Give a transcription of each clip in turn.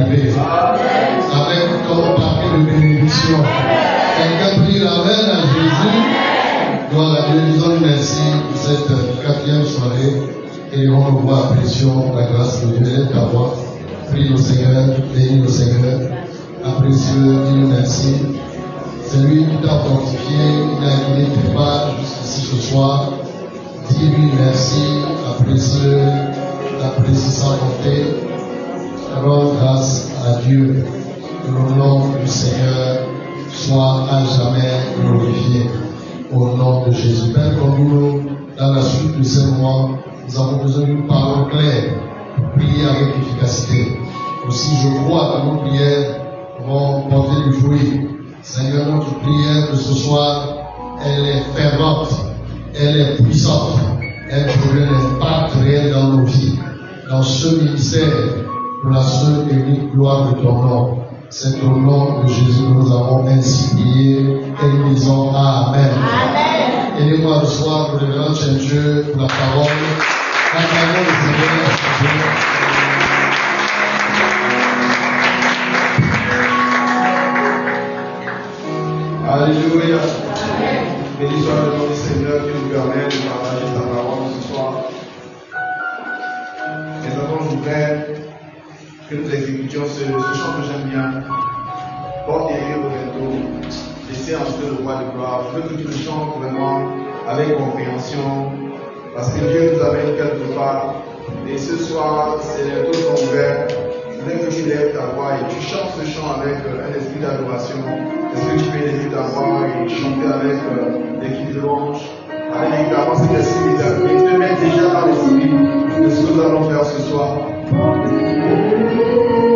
arriver. Avec ton paquet de bénédiction. Quelqu'un prie l'amen à Jésus. Gloire à Dieu. Disons merci pour cette 4e soirée. Et on nous voit apprécions la grâce de Dieu d'avoir pris le Seigneur, béni le Seigneur. Apprécieux, dis merci. C'est lui qui t'a fortifié, il a guidé tes pas jusqu'ici ce soir. Dis-lui merci, apprécieux, apprécie sa bonté. Rends grâce à Dieu. Que le nom du Seigneur soit à jamais glorifié. Au nom de Jésus. Père, comme nous, dans la suite de ces mois, nous avons besoin d'une parole claire pour prier avec efficacité. Aussi, je crois que nos prières vont porter du fruit. Seigneur, notre prière de ce soir, elle est fervente, elle est puissante, elle produit un impact réel dans nos vies, dans ce ministère, pour la seule et unique gloire de ton nom. C'est au nom de Jésus que nous avons ainsi prié et nous disons Amen. Amen. Aidez-moi ce soir pour le révérend Dieu pour la parole. Acclamons le Seigneur. Alléluia. Béni soit le nom du Seigneur qui nous permet de partager sa parole ce soir. Mais avant, je voudrais que nous exécutions ce chant que j'aime bien. Porte et au bientôt. Laissez entrer le roi de gloire. Je veux que tu le chantes vraiment avec compréhension. Parce que Dieu nous amène quelque part. Et ce soir, c'est les taux sont ouverts. Je voudrais que tu lèves ta voix et tu chantes ce chant avec un esprit d'adoration. Est-ce que tu peux lever ta voix et chanter avec l'équipe de louange? Avec évidemment cet esprit mais tu te mets déjà dans l'esprit de ce que nous allons faire ce soir. Et les eaux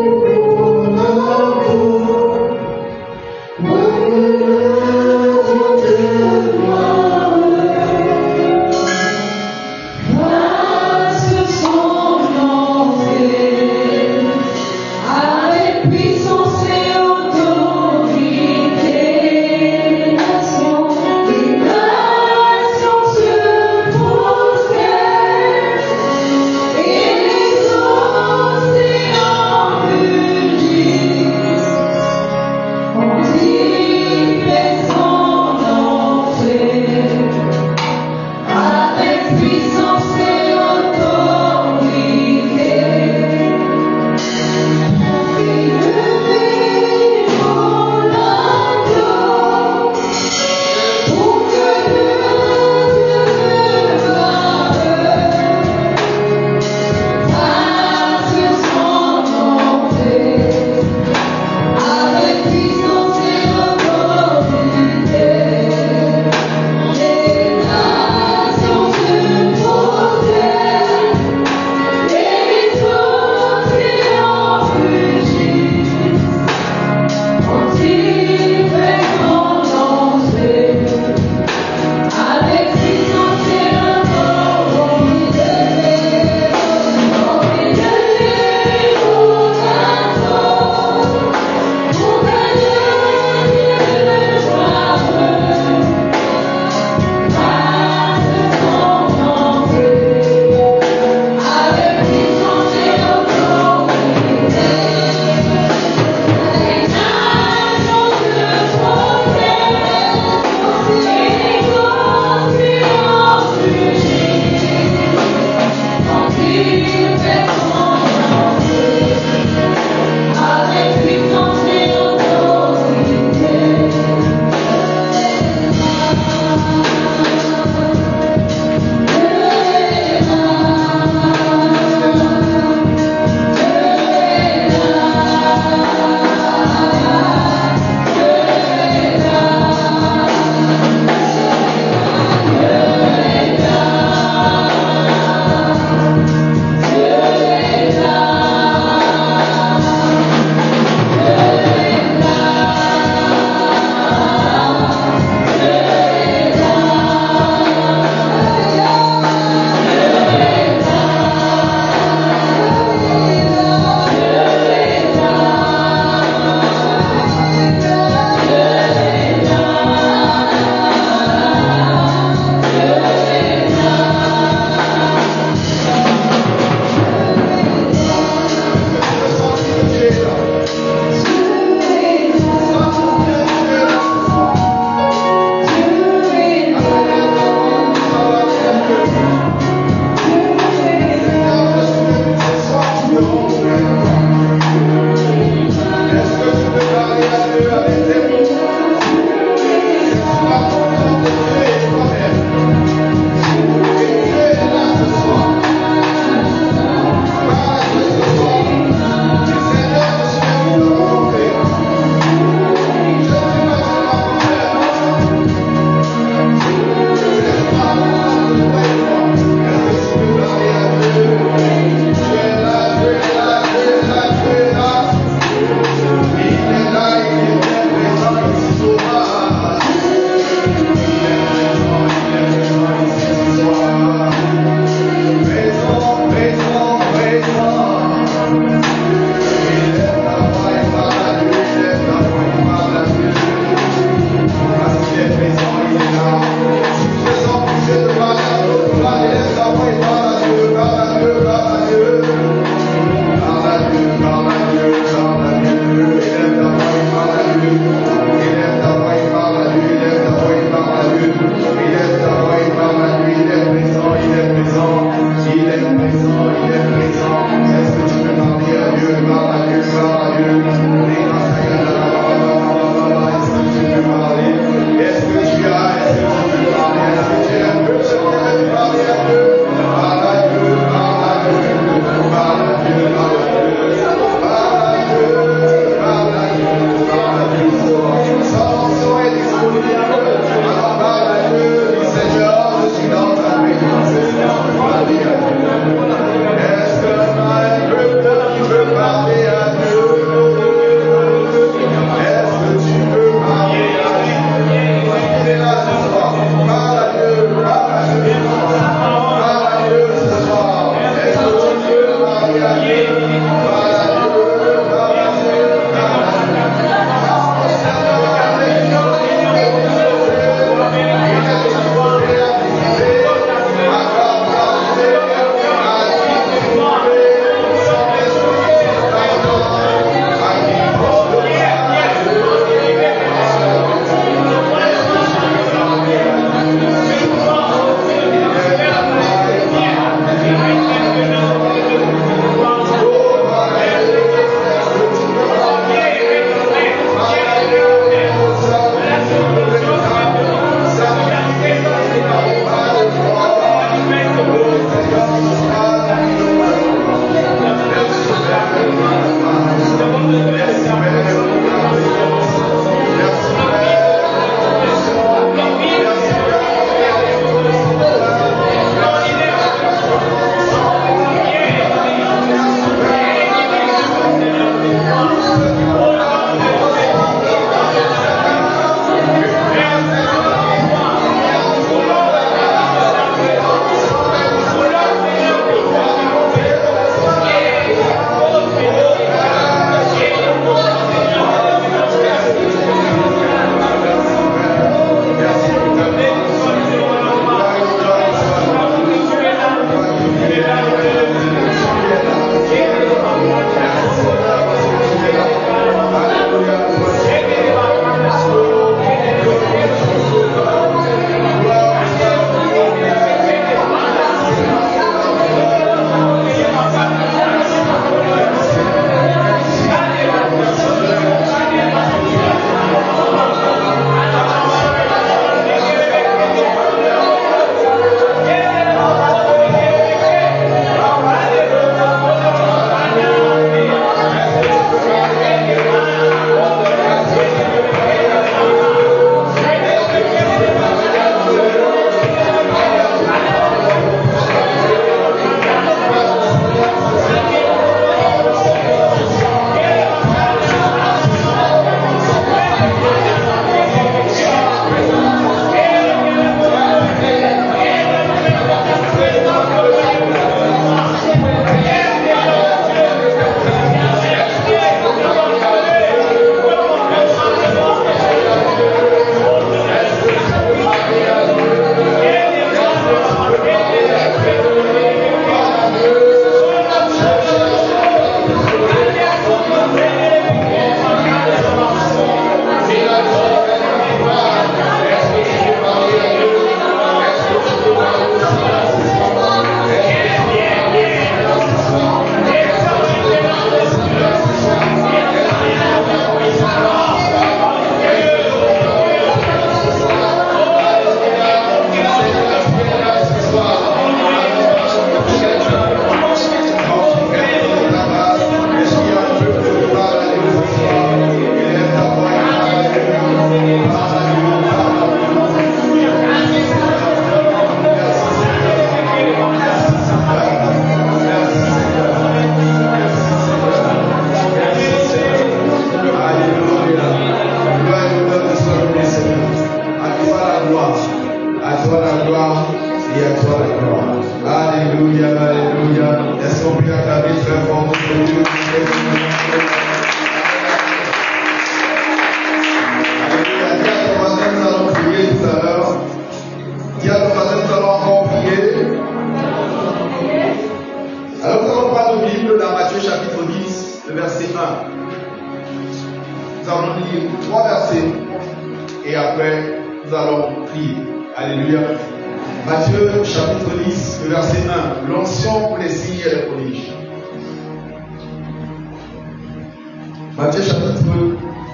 Matthieu chapitre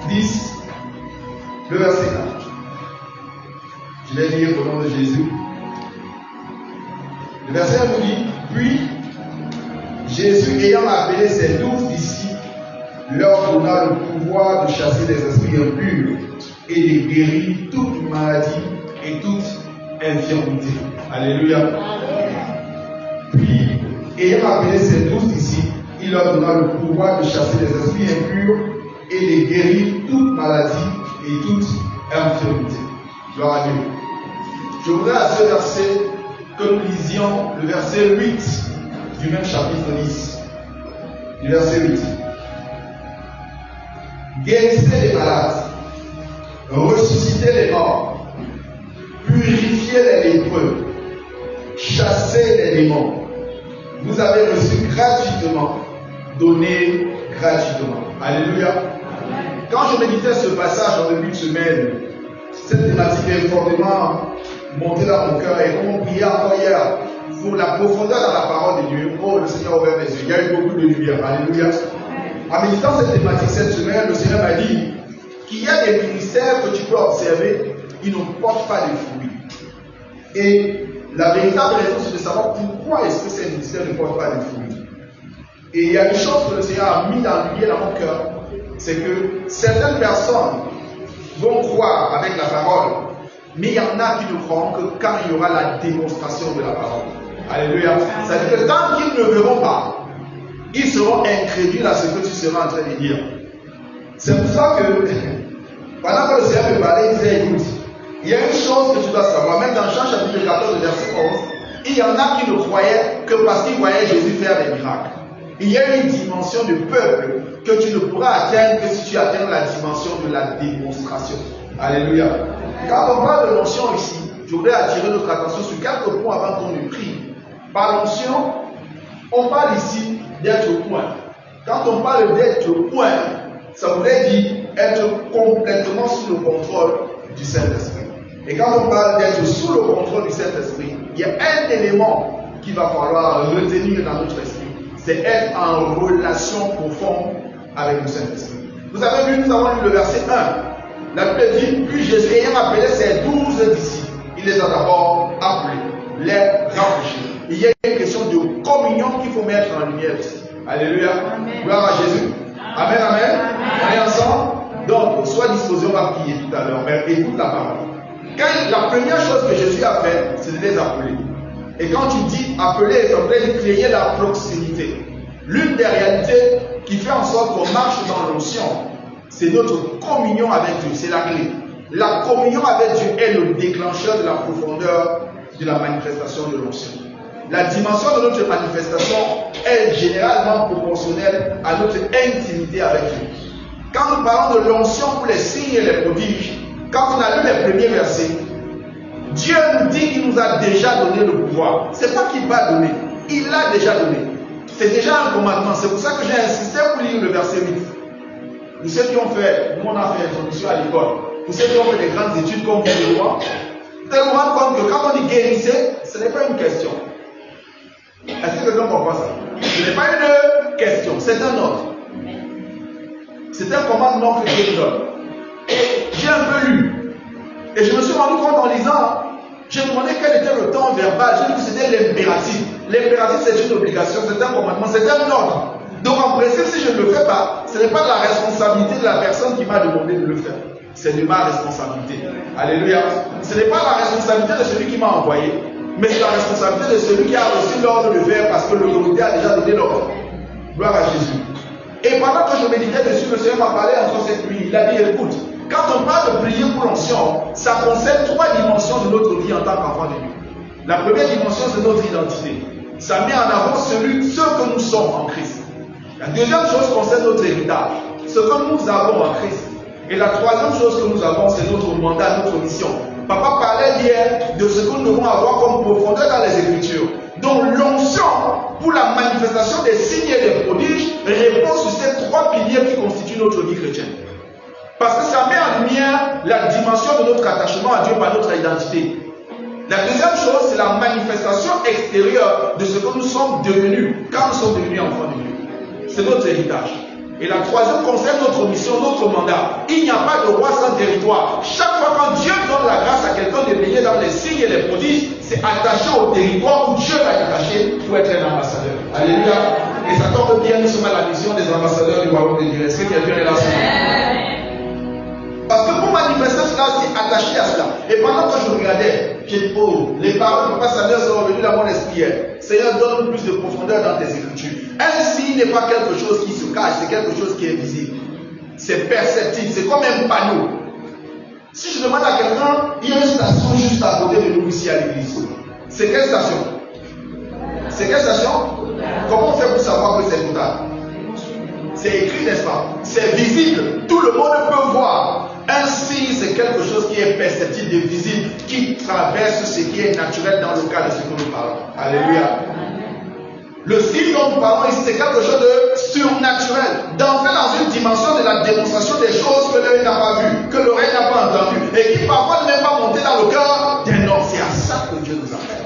10, le verset 4. Je vais lire au nom de Jésus. Le verset nous dit, puis Jésus ayant appelé ses 12 disciples, leur donna le pouvoir de chasser les esprits impurs et de guérir toute maladie et toute infirmité. Alléluia. Puis, ayant appelé ses 12 disciples, il leur donna le pouvoir de chasser les esprits impurs et de guérir toute maladie et toute infirmité. Gloire à Dieu. Je voudrais à ce verset que nous lisions le verset 8 du même chapitre 10. Du verset 8. Guérissez les malades, ressuscitez les morts, purifiez les lépreux, chassez les démons. Vous avez reçu gratuitement, donnez gratuitement. Alléluia. Quand je méditais ce passage en début de semaine, cette thématique est fortement montée dans mon cœur et comme on priait encore hier pour la profondeur dans la parole de Dieu. Oh, le Seigneur a ouvert mes yeux. Il y a eu beaucoup de lumière. Alléluia. En méditant cette thématique cette semaine, le Seigneur m'a dit qu'il y a des ministères que tu peux observer, ils ne portent pas de fruits. Et la véritable raison, c'est de savoir pourquoi est-ce que ces ministères ne portent pas de fruits. Et il y a une chose que le Seigneur a mis dans mon cœur, c'est que certaines personnes vont croire avec la parole, mais il y en a qui ne croiront que quand il y aura la démonstration de la parole. Alléluia. C'est-à-dire que tant qu'ils ne verront pas, ils seront incrédules à ce que tu seras en train de dire. C'est pour ça que, pendant que le Seigneur me parlait, il disait, écoute, il y a une chose que tu dois savoir, même dans Jean chapitre 14, verset 11, il y en a qui ne croyaient que parce qu'ils voyaient Jésus faire des miracles. Il y a une dimension de peuple que tu ne pourras atteindre que si tu atteins la dimension de la démonstration. Alléluia. Quand on parle de l'onction ici, je voudrais attirer notre attention sur quelques points avant qu'on ne prie. Par l'onction, on parle ici d'être au point. Quand on parle d'être au point, ça voudrait dire être complètement sous le contrôle du Saint-Esprit. Et quand on parle d'être sous le contrôle du Saint-Esprit, il y a un élément qu'il va falloir retenir dans notre esprit. C'est être en relation profonde avec le Saint-Esprit. Vous avez vu, nous avons lu le verset 1. La Bible dit, puis Jésus ayant appelé ses 12 disciples, il les a d'abord appelés, les rafraîchis. Il y a une question de communion qu'il faut mettre en lumière ici. Alléluia. Amen. Gloire à Jésus. Amen, amen. On est ensemble. Donc, sois disposé, on va prier tout à l'heure. Mais écoute la parole. La première chose que Jésus a fait, c'est de les appeler. Et quand tu dis appeler, ça veut dire créer la proximité. L'une des réalités qui fait en sorte qu'on marche dans l'onction, c'est notre communion avec Dieu. C'est la clé. La communion avec Dieu est le déclencheur de la profondeur de la manifestation de l'onction. La dimension de notre manifestation est généralement proportionnelle à notre intimité avec Dieu. Quand nous parlons de l'onction pour les signes et les prodiges, quand on a lu les premiers versets, Dieu nous dit qu'il nous a déjà donné le pouvoir. Ce n'est pas qu'il va donner, il l'a déjà donné. C'est déjà un commandement. C'est pour ça que j'ai insisté pour lire le verset 8. Pour ceux qui ont fait, nous on a fait introduction à l'école, pour ceux qui ont fait des grandes études comme vous le voyez, vous allez vous rendre compte que quand on dit guérissez, ce n'est pas une question. Est-ce que quelqu'un comprend ça? Ce n'est pas une question, c'est un ordre. C'est un commandement que Dieu nous donne. Et j'ai un peu lu. Et je me suis rendu compte en lisant, j'ai demandé quel était le temps verbal. J'ai dit que c'était l'impératif. L'impératif, c'est une obligation, c'est un commandement, c'est un ordre. Donc en principe, si je ne le fais pas, ce n'est pas la responsabilité de la personne qui m'a demandé de le faire. C'est de ma responsabilité. Alléluia. Ce n'est pas la responsabilité de celui qui m'a envoyé, mais c'est la responsabilité de celui qui a reçu l'ordre de le faire parce que l'autorité a déjà donné l'ordre. Gloire à Jésus. Et pendant que je méditais dessus, le Seigneur m'a parlé entre cette nuit. Il a dit, écoute, quand on parle de prier pour l'onction, ça concerne 3 dimensions de notre vie en tant qu'enfant de Dieu. La première dimension, c'est notre identité. Ça met en avant ce que nous sommes en Christ. La deuxième chose concerne notre héritage, ce que nous avons en Christ. Et la troisième chose que nous avons, c'est notre mandat, notre mission. Papa parlait hier de ce que nous devons avoir comme profondeur dans les Écritures. Donc l'onction pour la manifestation des signes et des prodiges répond sur ces 3 piliers qui constituent notre vie chrétienne. Parce que ça met en lumière la dimension de notre attachement à Dieu par notre identité. La deuxième chose, c'est la manifestation extérieure de ce que nous sommes devenus quand nous sommes devenus enfants de Dieu. C'est notre héritage. Et la troisième concerne notre mission, notre mandat. Il n'y a pas de roi sans territoire. Chaque fois quand Dieu donne la grâce à quelqu'un de baigner dans les signes et les prodiges, c'est attaché au territoire où Dieu l'a attaché pour être un ambassadeur. Alléluia. Et ça tombe bien, nous sommes à la mission des ambassadeurs du royaume de Dieu. Est-ce que quelqu'un est là ce matin? Parce que pour manifester cela, c'est attaché à cela. Et pendant que je regardais, j'ai dit, oh, les paroles du pasteur sont revenues dans mon esprit. Seigneur, donne plus de profondeur dans tes écritures. Un signe n'est pas quelque chose qui se cache, c'est quelque chose qui est visible. C'est perceptible, c'est comme un panneau. Si je demande à quelqu'un, il y a une station juste à côté de nous ici à l'église. C'est quelle station? C'est quelle station? Comment on fait pour savoir que c'est total? C'est écrit, n'est-ce pas? C'est visible. Tout le monde peut voir. Un signe, c'est quelque chose qui est perceptible et visible, qui traverse ce qui est naturel dans le cas de ce que nous parlons. Alléluia. Le signe dont nous parlons ici, c'est quelque chose de surnaturel, d'entrer dans une dimension de la démonstration des choses que l'œil n'a pas vues, que l'oreille n'a pas entendues, et qui parfois ne même pas monter dans le cœur d'un homme. C'est à ça que Dieu nous appelle.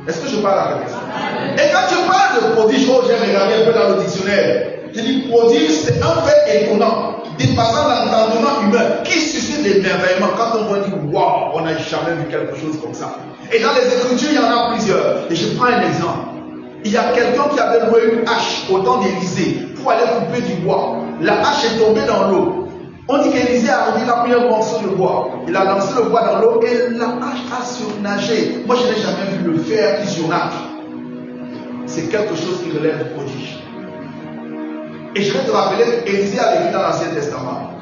Est-ce que je parle à quelqu'un? Et quand tu parles de prodige, oh, j'ai regardé un peu dans le dictionnaire. Je dis prodige, c'est un fait étonnant, dépassant l'entendement humain, qui suscite l'émerveillement. Quand on voit dire waouh, on n'a jamais vu quelque chose comme ça. Et dans les Écritures, il y en a plusieurs. Et je prends un exemple. Il y a quelqu'un qui avait loué une hache au temps d'Élisée pour aller couper du bois. La hache est tombée dans l'eau. On dit qu'Élisée a remis la première morceau de bois. Il a lancé le bois dans l'eau et la hache a surnagé. Moi, je n'ai jamais vu le fer qui surnage. C'est quelque chose qui relève du prodige. Et je vais te rappeler qu'Élisée a vécu dans l'Ancien Testament.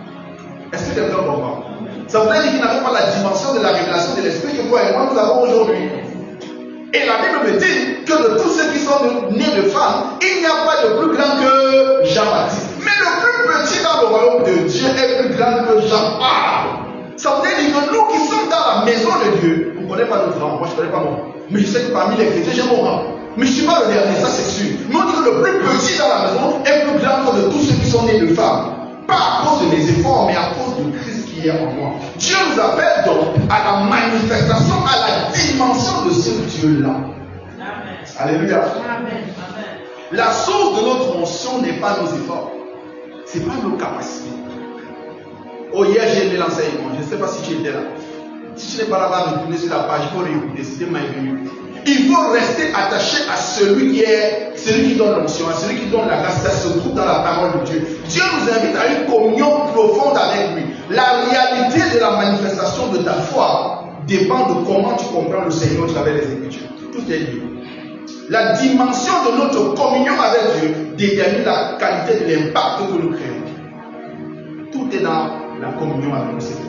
Est-ce que quelqu'un comprend? Ça voudrait dire qu'il n'avait pas la dimension de la révélation de l'Esprit que toi et moi nous avons aujourd'hui. Et la Bible me dit que de tous ceux qui sont nés de femmes, il n'y a pas de plus grand que Jean-Baptiste. Mais le plus petit dans le royaume de Dieu est plus grand que Jean. Ah! Ça voudrait dire que nous qui sommes dans la maison de Dieu, vous ne connaissez pas notre rang, moi je ne connais pas mon rang. Mais je sais que parmi les chrétiens, j'ai mon rang. Mais je ne suis pas le dernier, ça c'est sûr. Mais on dit que le plus petit dans la maison est plus grand que de tous ceux qui sont nés de femmes. Pas à cause de mes efforts, mais à cause de Christ qui est en moi. Dieu nous appelle donc à la manifestation, à la dimension de ce Dieu-là. Alléluia. Amen. La source de notre onction n'est pas nos efforts. Ce n'est pas nos capacités. Oh, hier j'ai aimé l'enseignement. Je ne sais pas si tu étais là. Si tu n'es pas là-bas, retourner sur la page, il faut réécouter. C'était magnifique. Il faut rester attaché à celui qui donne l'onction, à celui qui donne la grâce. Ça se trouve dans la parole de Dieu. Dieu nous invite à une communion profonde avec lui. La réalité de la manifestation de ta foi dépend de comment tu comprends le Seigneur à travers les Écritures. Tout est lié. La dimension de notre communion avec Dieu détermine la qualité de l'impact que nous créons. Tout est dans la communion avec le Seigneur.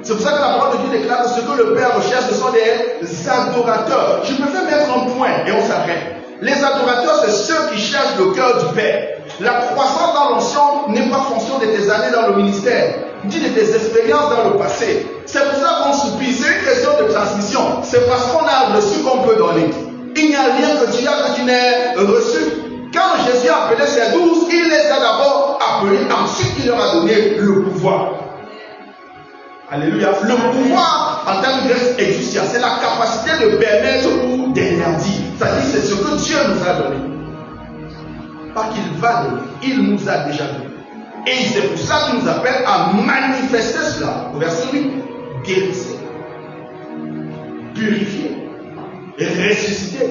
C'est pour ça que la parole de Dieu déclare que ce que le Père recherche, ce sont des adorateurs. Je me fais mettre un point et on s'arrête. Les adorateurs, c'est ceux qui cherchent le cœur du Père. La croissance dans l'onction n'est pas fonction de tes années dans le ministère, ni de tes expériences dans le passé. C'est pour ça qu'on soupire. C'est une question de transmission. C'est parce qu'on a reçu qu'on peut donner. Il n'y a rien que tu as que tu n'aies reçu. Quand Jésus a appelé ses 12, il les a d'abord appelés, ensuite il leur a donné le pouvoir. Alléluia. Le pouvoir en termes de grec exousia, c'est la capacité de permettre ou d'interdire. C'est-à-dire c'est ce que Dieu nous a donné. Pas qu'il va donner, il nous a déjà donné. Et c'est pour ça qu'il nous appelle à manifester cela. Au verset 8, guérissez, purifier et ressusciter.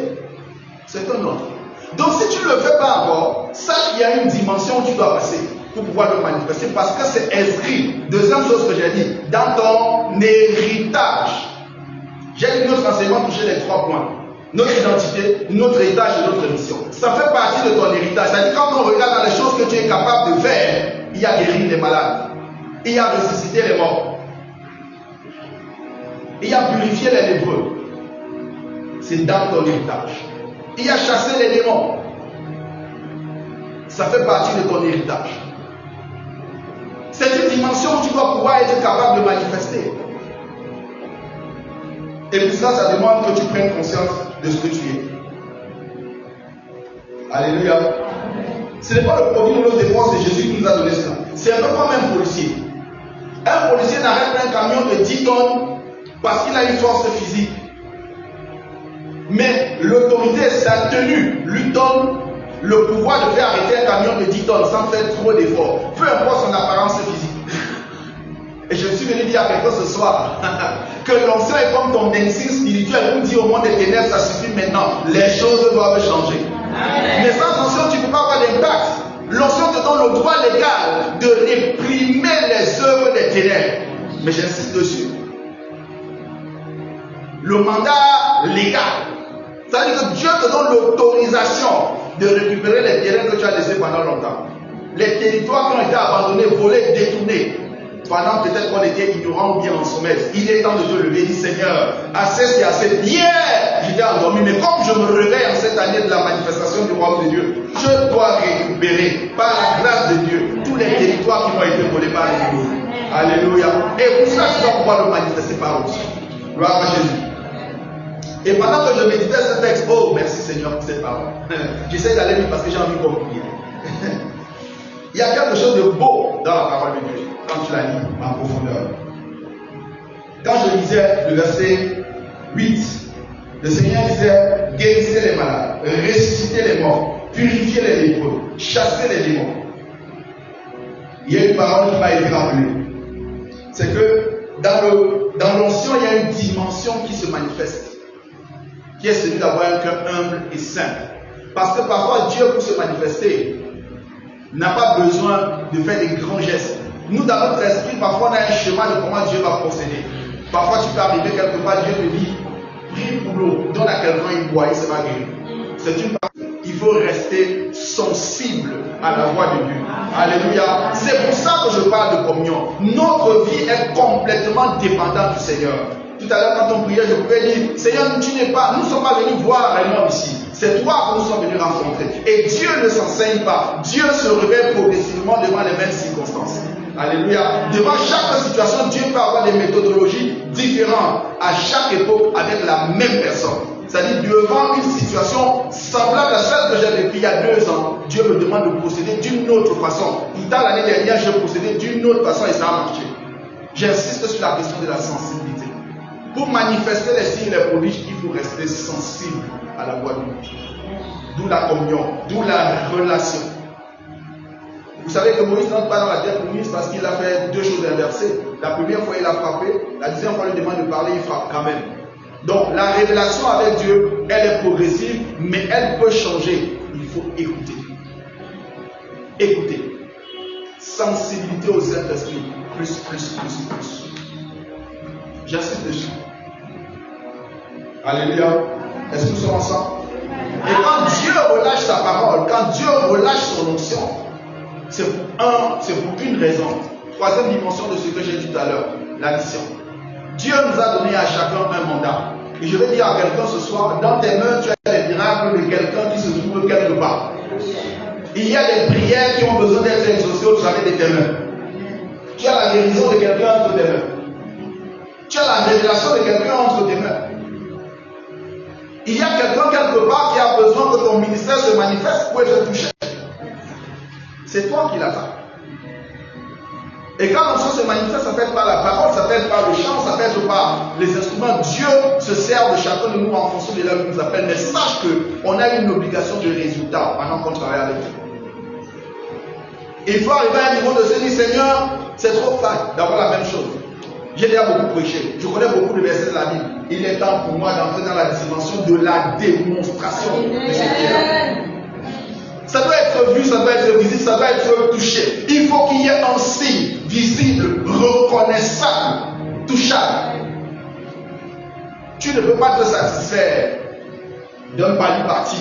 C'est un ordre. Donc si tu ne le fais pas encore, sache qu'il y a une dimension où tu dois passer pour pouvoir le manifester, parce que c'est inscrit. Deuxième chose que j'ai dit, dans ton héritage. J'ai dit notre enseignement toucher les 3 points. Notre identité, notre héritage et notre mission. Ça fait partie de ton héritage. C'est-à-dire quand on regarde dans les choses que tu es capable de faire, il y a guéri les malades, il y a ressuscité les morts, il y a purifié les lépreux. C'est dans ton héritage. Il y a chassé les démons. Ça fait partie de ton héritage. C'est une dimension où tu dois pouvoir être capable de manifester. Et puis ça demande que tu prennes conscience de ce que tu es. Alléluia. Ce n'est pas le produit de nos efforts, c'est Jésus qui nous a donné cela. C'est un peu comme un policier. Un policier n'arrête pas un camion de 10 tonnes parce qu'il a une force physique. Mais l'autorité, sa tenue, lui donne le pouvoir de faire arrêter un camion de 10 tonnes sans faire trop d'efforts, peu importe son apparence physique. Et je suis venu dire à quelqu'un ce soir que l'onction est comme ton dancing spirituel. On dit au monde des ténèbres, ça suffit maintenant. Les choses doivent changer. Mais sans onction, tu ne peux pas avoir d'impact. L'onction te donne le droit légal de réprimer les œuvres des ténèbres. Mais j'insiste dessus. Le mandat légal. Ça veut dire que Dieu te donne l'autorisation de récupérer les terrains que tu as laissés pendant longtemps. Les territoires qui ont été abandonnés, volés, détournés. Pendant peut-être qu'on était ignorant ou bien en sommeil. Il est temps de te lever et dire Seigneur, assez c'est assez. Hier, j'étais endormi, mais comme je me réveille en cette année de la manifestation du royaume de Dieu, je dois récupérer par la grâce de Dieu tous les territoires qui m'ont été volés par l'ennemi. Alléluia. Et pour ça, tu dois pouvoir le manifester par aussi. Gloire à Jésus. Et pendant que je méditais ce texte, oh merci Seigneur pour cette parole. J'essaie d'aller vite parce que j'ai envie de conclure. Il y a quelque chose de beau dans la parole de Dieu quand tu la lis en profondeur. Quand je lisais le verset 8, le Seigneur disait guérissez les malades, ressuscitez les morts, purifiez les lépreux, chassez les démons. Il y a une parole qui m'a été rappelée. C'est que dans l'onction, il y a une dimension qui se manifeste, qui est celui d'avoir un cœur humble et simple. Parce que parfois Dieu, pour se manifester, n'a pas besoin de faire des grands gestes. Nous, dans notre esprit, parfois on a un schéma de comment Dieu va procéder. Parfois tu peux arriver quelque part, Dieu te dit, prie pour l'eau, donne à quelqu'un une boîte, il sera guéri. C'est une partie. Il faut rester sensible à la voix de Dieu. Alléluia. C'est pour ça que je parle de communion. Notre vie est complètement dépendante du Seigneur. Tout à l'heure, quand on priait, je pouvais dire, Seigneur, nous ne sommes pas venus voir un homme ici. C'est toi que nous sommes venus rencontrer. Et Dieu ne s'enseigne pas. Dieu se révèle progressivement devant les mêmes circonstances. Alléluia. Devant chaque situation, Dieu peut avoir des méthodologies différentes à chaque époque avec la même personne. C'est-à-dire, devant une situation semblable à celle que j'ai vécue il y a 2 ans, Dieu me demande de procéder d'une autre façon. Pourtant, l'année dernière, j'ai procédé d'une autre façon et ça a marché. J'insiste sur la question de la sensibilité. Pour manifester les signes et les prodiges, il faut rester sensible à la voix de Dieu. D'où la communion, d'où la relation. Vous savez que Moïse n'entre pas dans la terre promise parce qu'il a fait 2 choses inversées. La première fois, il a frappé. La deuxième fois, il lui demande de parler, il frappe quand même. Donc, la révélation avec Dieu, elle est progressive, mais elle peut changer. Il faut écouter. Écouter. Sensibilité au Saint-Esprit. Plus. J'insiste dessus. Alléluia. Est-ce que nous sommes ensemble? Et quand Dieu relâche sa parole, quand Dieu relâche son onction, c'est pour une raison. 3e dimension de ce que j'ai dit tout à l'heure, la mission. Dieu nous a donné à chacun un mandat. Et je vais dire à quelqu'un ce soir, dans tes mains, tu as les miracles de quelqu'un qui se trouve quelque part. Il y a des prières qui ont besoin d'être exaucées au travers de tes mains. Tu as la guérison de quelqu'un entre tes mains. Tu as la révélation de quelqu'un entre tes mains. Il y a quelqu'un quelque part qui a besoin que ton ministère se manifeste pour être touché. C'est toi qui l'attends. Et quand l'onction se manifeste, ça peut être par la parole, ça peut être par le chant, ça peut être par les instruments. Dieu se sert de chacun de nous en fonction de là où il nous appelle. Mais sache qu'on a une obligation de résultat pendant qu'on travaille avec Dieu. Il faut arriver à un niveau de se dire, Seigneur, c'est trop facile d'avoir la même chose. J'ai déjà beaucoup prêché. Je connais beaucoup de versets de la Bible. Il est temps pour moi d'entrer dans la dimension de la démonstration de ce qui est là. Ça doit être vu, ça doit être visible, ça doit être touché. Il faut qu'il y ait un signe visible, reconnaissable, touchable. Tu ne peux pas te satisfaire d'un pari-parti.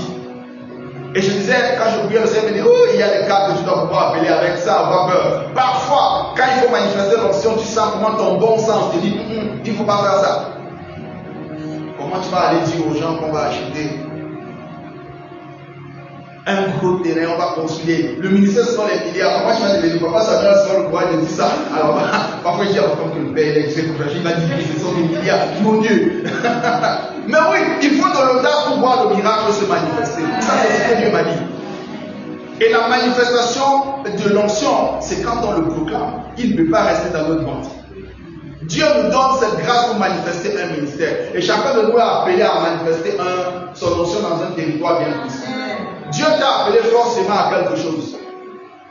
Et je disais, quand je priais, le Seigneur me dit, oh, il y a des cas que tu dois pouvoir appeler avec ça, avoir peur. Parfois, quand il faut manifester l'onction, tu sens comment ton bon sens te dit, il ne faut pas faire ça. Comment tu vas aller dire aux gens qu'on va acheter un gros terrain, on va construire. Le ministère sont les milliards. Comment tu vas dire, papa, ça vient sur le bois, il dit ça. Alors, parfois, je dis, comme que le père, il va dire que ce sont des milliards. Mon Dieu. Mais oui, il faut de l'audace pour voir le miracle se manifester. Ça, c'est ce que Dieu m'a dit. Et la manifestation de l'onction, c'est quand on le proclame. Il ne peut pas rester dans notre ventre. Dieu nous donne cette grâce pour manifester un ministère. Et chacun de nous est appelé à manifester son onction dans un territoire bien précis. Dieu t'a appelé forcément à quelque chose.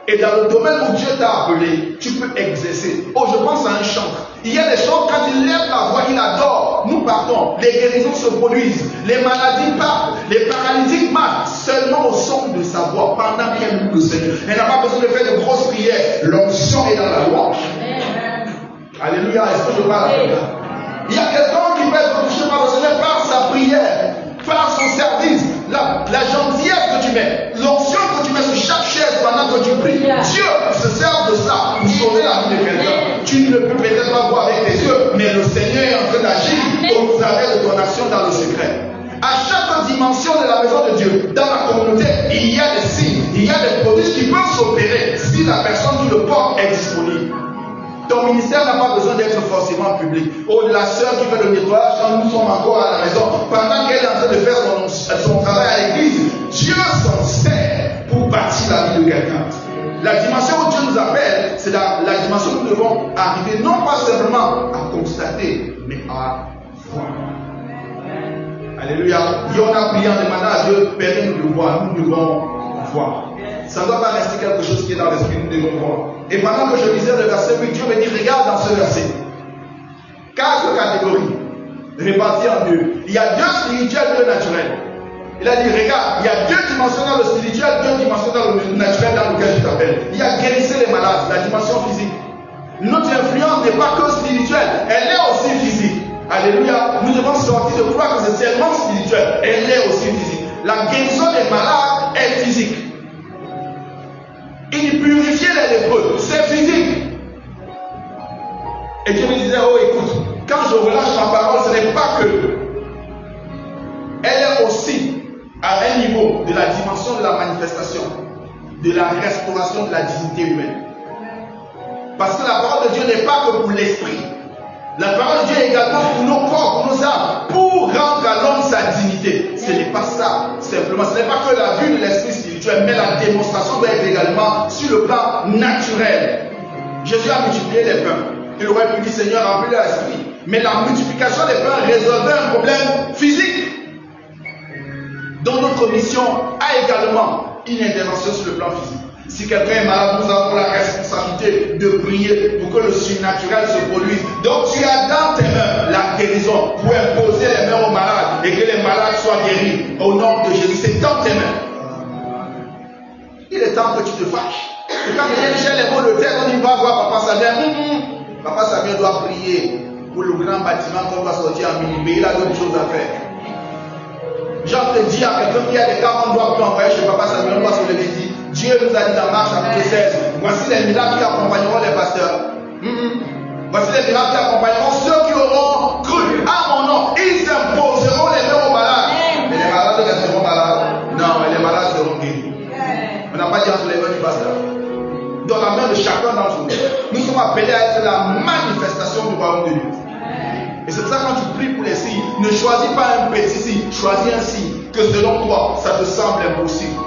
Et dans le domaine où Dieu t'a appelé, tu peux exercer. Oh, je pense à un chanteur. Il y a des chants, quand il lève la voix, il adore. Nous partons, les guérisons se produisent, les maladies partent, les paralytiques marchent seulement au son de sa voix pendant qu'elle loue le Seigneur. Elle n'a pas besoin de faire de grosses prières. L'onction est dans la louange. Alléluia. Est-ce que je parle à quelqu'un? Il y a quelqu'un qui peut être touché par le Seigneur par sa prière, par son service, la gentillesse que tu mets, l'onction que tu mets sur chaque chaise pendant que tu pries. Dieu se sert de ça pour sauver la vie de quelqu'un. Tu ne peux peut-être pas voir avec tes yeux, mais le Seigneur est en train d'agir au travers de ton action dans le secret. À chaque dimension de la maison de Dieu, dans la communauté, il y a des signes, il y a des prodiges qui peuvent s'opérer si la personne qui le porte est disponible. Ton ministère n'a pas besoin d'être forcément public. Oh, la sœur qui fait le nettoyage quand nous sommes encore à la maison, pendant qu'elle est en train de faire son travail à l'église, Dieu s'en sert pour bâtir la vie de quelqu'un. La dimension où Dieu nous appelle, c'est la dimension où nous devons arriver, non pas simplement à constater, mais à voir. Alléluia. Et on a prié en demandant à Dieu, permets-nous de voir, nous devons voir. Ça ne doit pas rester quelque chose qui est dans l'esprit, nous devons voir. Et pendant que je lisais le verset 8, Dieu me dit, regarde dans ce verset. 4 catégories réparties en deux. Il y a 2 spirituels, 2 naturels. Il a dit, regarde, il y a 2 dimensions dans le spirituel, 2 dimensions dans le naturel dans lequel je t'appelle. Il y a guérissez les malades, la dimension physique. Notre influence n'est pas que spirituelle, elle est aussi physique. Alléluia. Nous devons sortir de croire que c'est seulement spirituel, elle est aussi physique. La guérison des malades est physique. Il purifiait les lépreux, c'est physique. Et Dieu me disait, oh écoute, quand je relâche ma parole, ce n'est pas que. Elle est aussi à un niveau de la dimension de la manifestation, de la restauration de la dignité humaine. Parce que la parole de Dieu n'est pas que pour l'esprit. La parole de Dieu est également pour nos corps, pour nos âmes, pour rendre à l'homme sa dignité. Ce n'est pas ça, simplement. Ce n'est pas que la vue de l'esprit spirituel, mais la démonstration doit être également sur le plan naturel. Jésus a multiplié les pains. Il aurait pu dire, Seigneur, remplis l'esprit. Mais la multiplication des pains résolvait un problème physique. Donc notre mission a également une intervention sur le plan physique. Si quelqu'un est malade, nous avons la responsabilité de prier pour que le surnaturel se produise. Donc tu as dans tes mains la guérison pour imposer les mains aux malades et que les malades soient guéris. Au nom de Jésus, c'est dans tes mains. Il est temps que tu te fâches. Et quand j'ai les mots de tête, on y va voir Papa Samir. Papa Samir doit prier pour le grand bâtiment qu'on va sortir en mini-B. Il a d'autres choses à faire. Jean te dit à quelqu'un qui a des cas qu'on doit plus envoyer chez Papa Samir, on doit se lever et dire, Dieu nous a dit dans Marc chapitre 16, voici les miracles qui accompagneront les pasteurs. Voici les miracles qui accompagneront ceux qui auront cru à mon nom. Ils imposeront les mains aux malades. Mais les malades resteront malades. Non, mais les malades seront guéris. On n'a pas dit entre les mains du pasteur. Dans la main de chacun d'entre nous. Nous sommes appelés à être la manifestation du royaume de Dieu. Et c'est pour ça que quand tu pries pour les signes, ne choisis pas un petit signe, choisis un signe que selon toi, ça te semble impossible.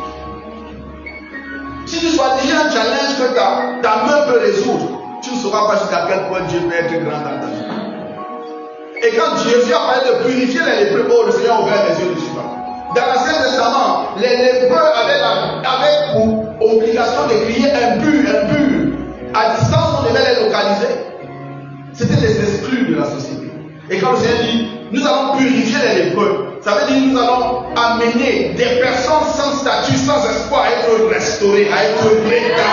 Si tu choisis un challenge que ta main peut résoudre, tu ne sauras pas jusqu'à quel point Dieu peut être grand dans ta vie. Et quand Jésus a parlé de purifier les lépreux, oh, le Seigneur a ouvert les yeux dessus. Dans l'Ancien Testament, les lépreux avaient pour obligation de crier impur. À distance, on devait les localiser. C'était des exclus de la société. Et quand le Seigneur dit, nous allons purifier les lépreux, ça veut dire nous allons amener des personnes sans statut, sans espoir à être restaurées, à être rétablies.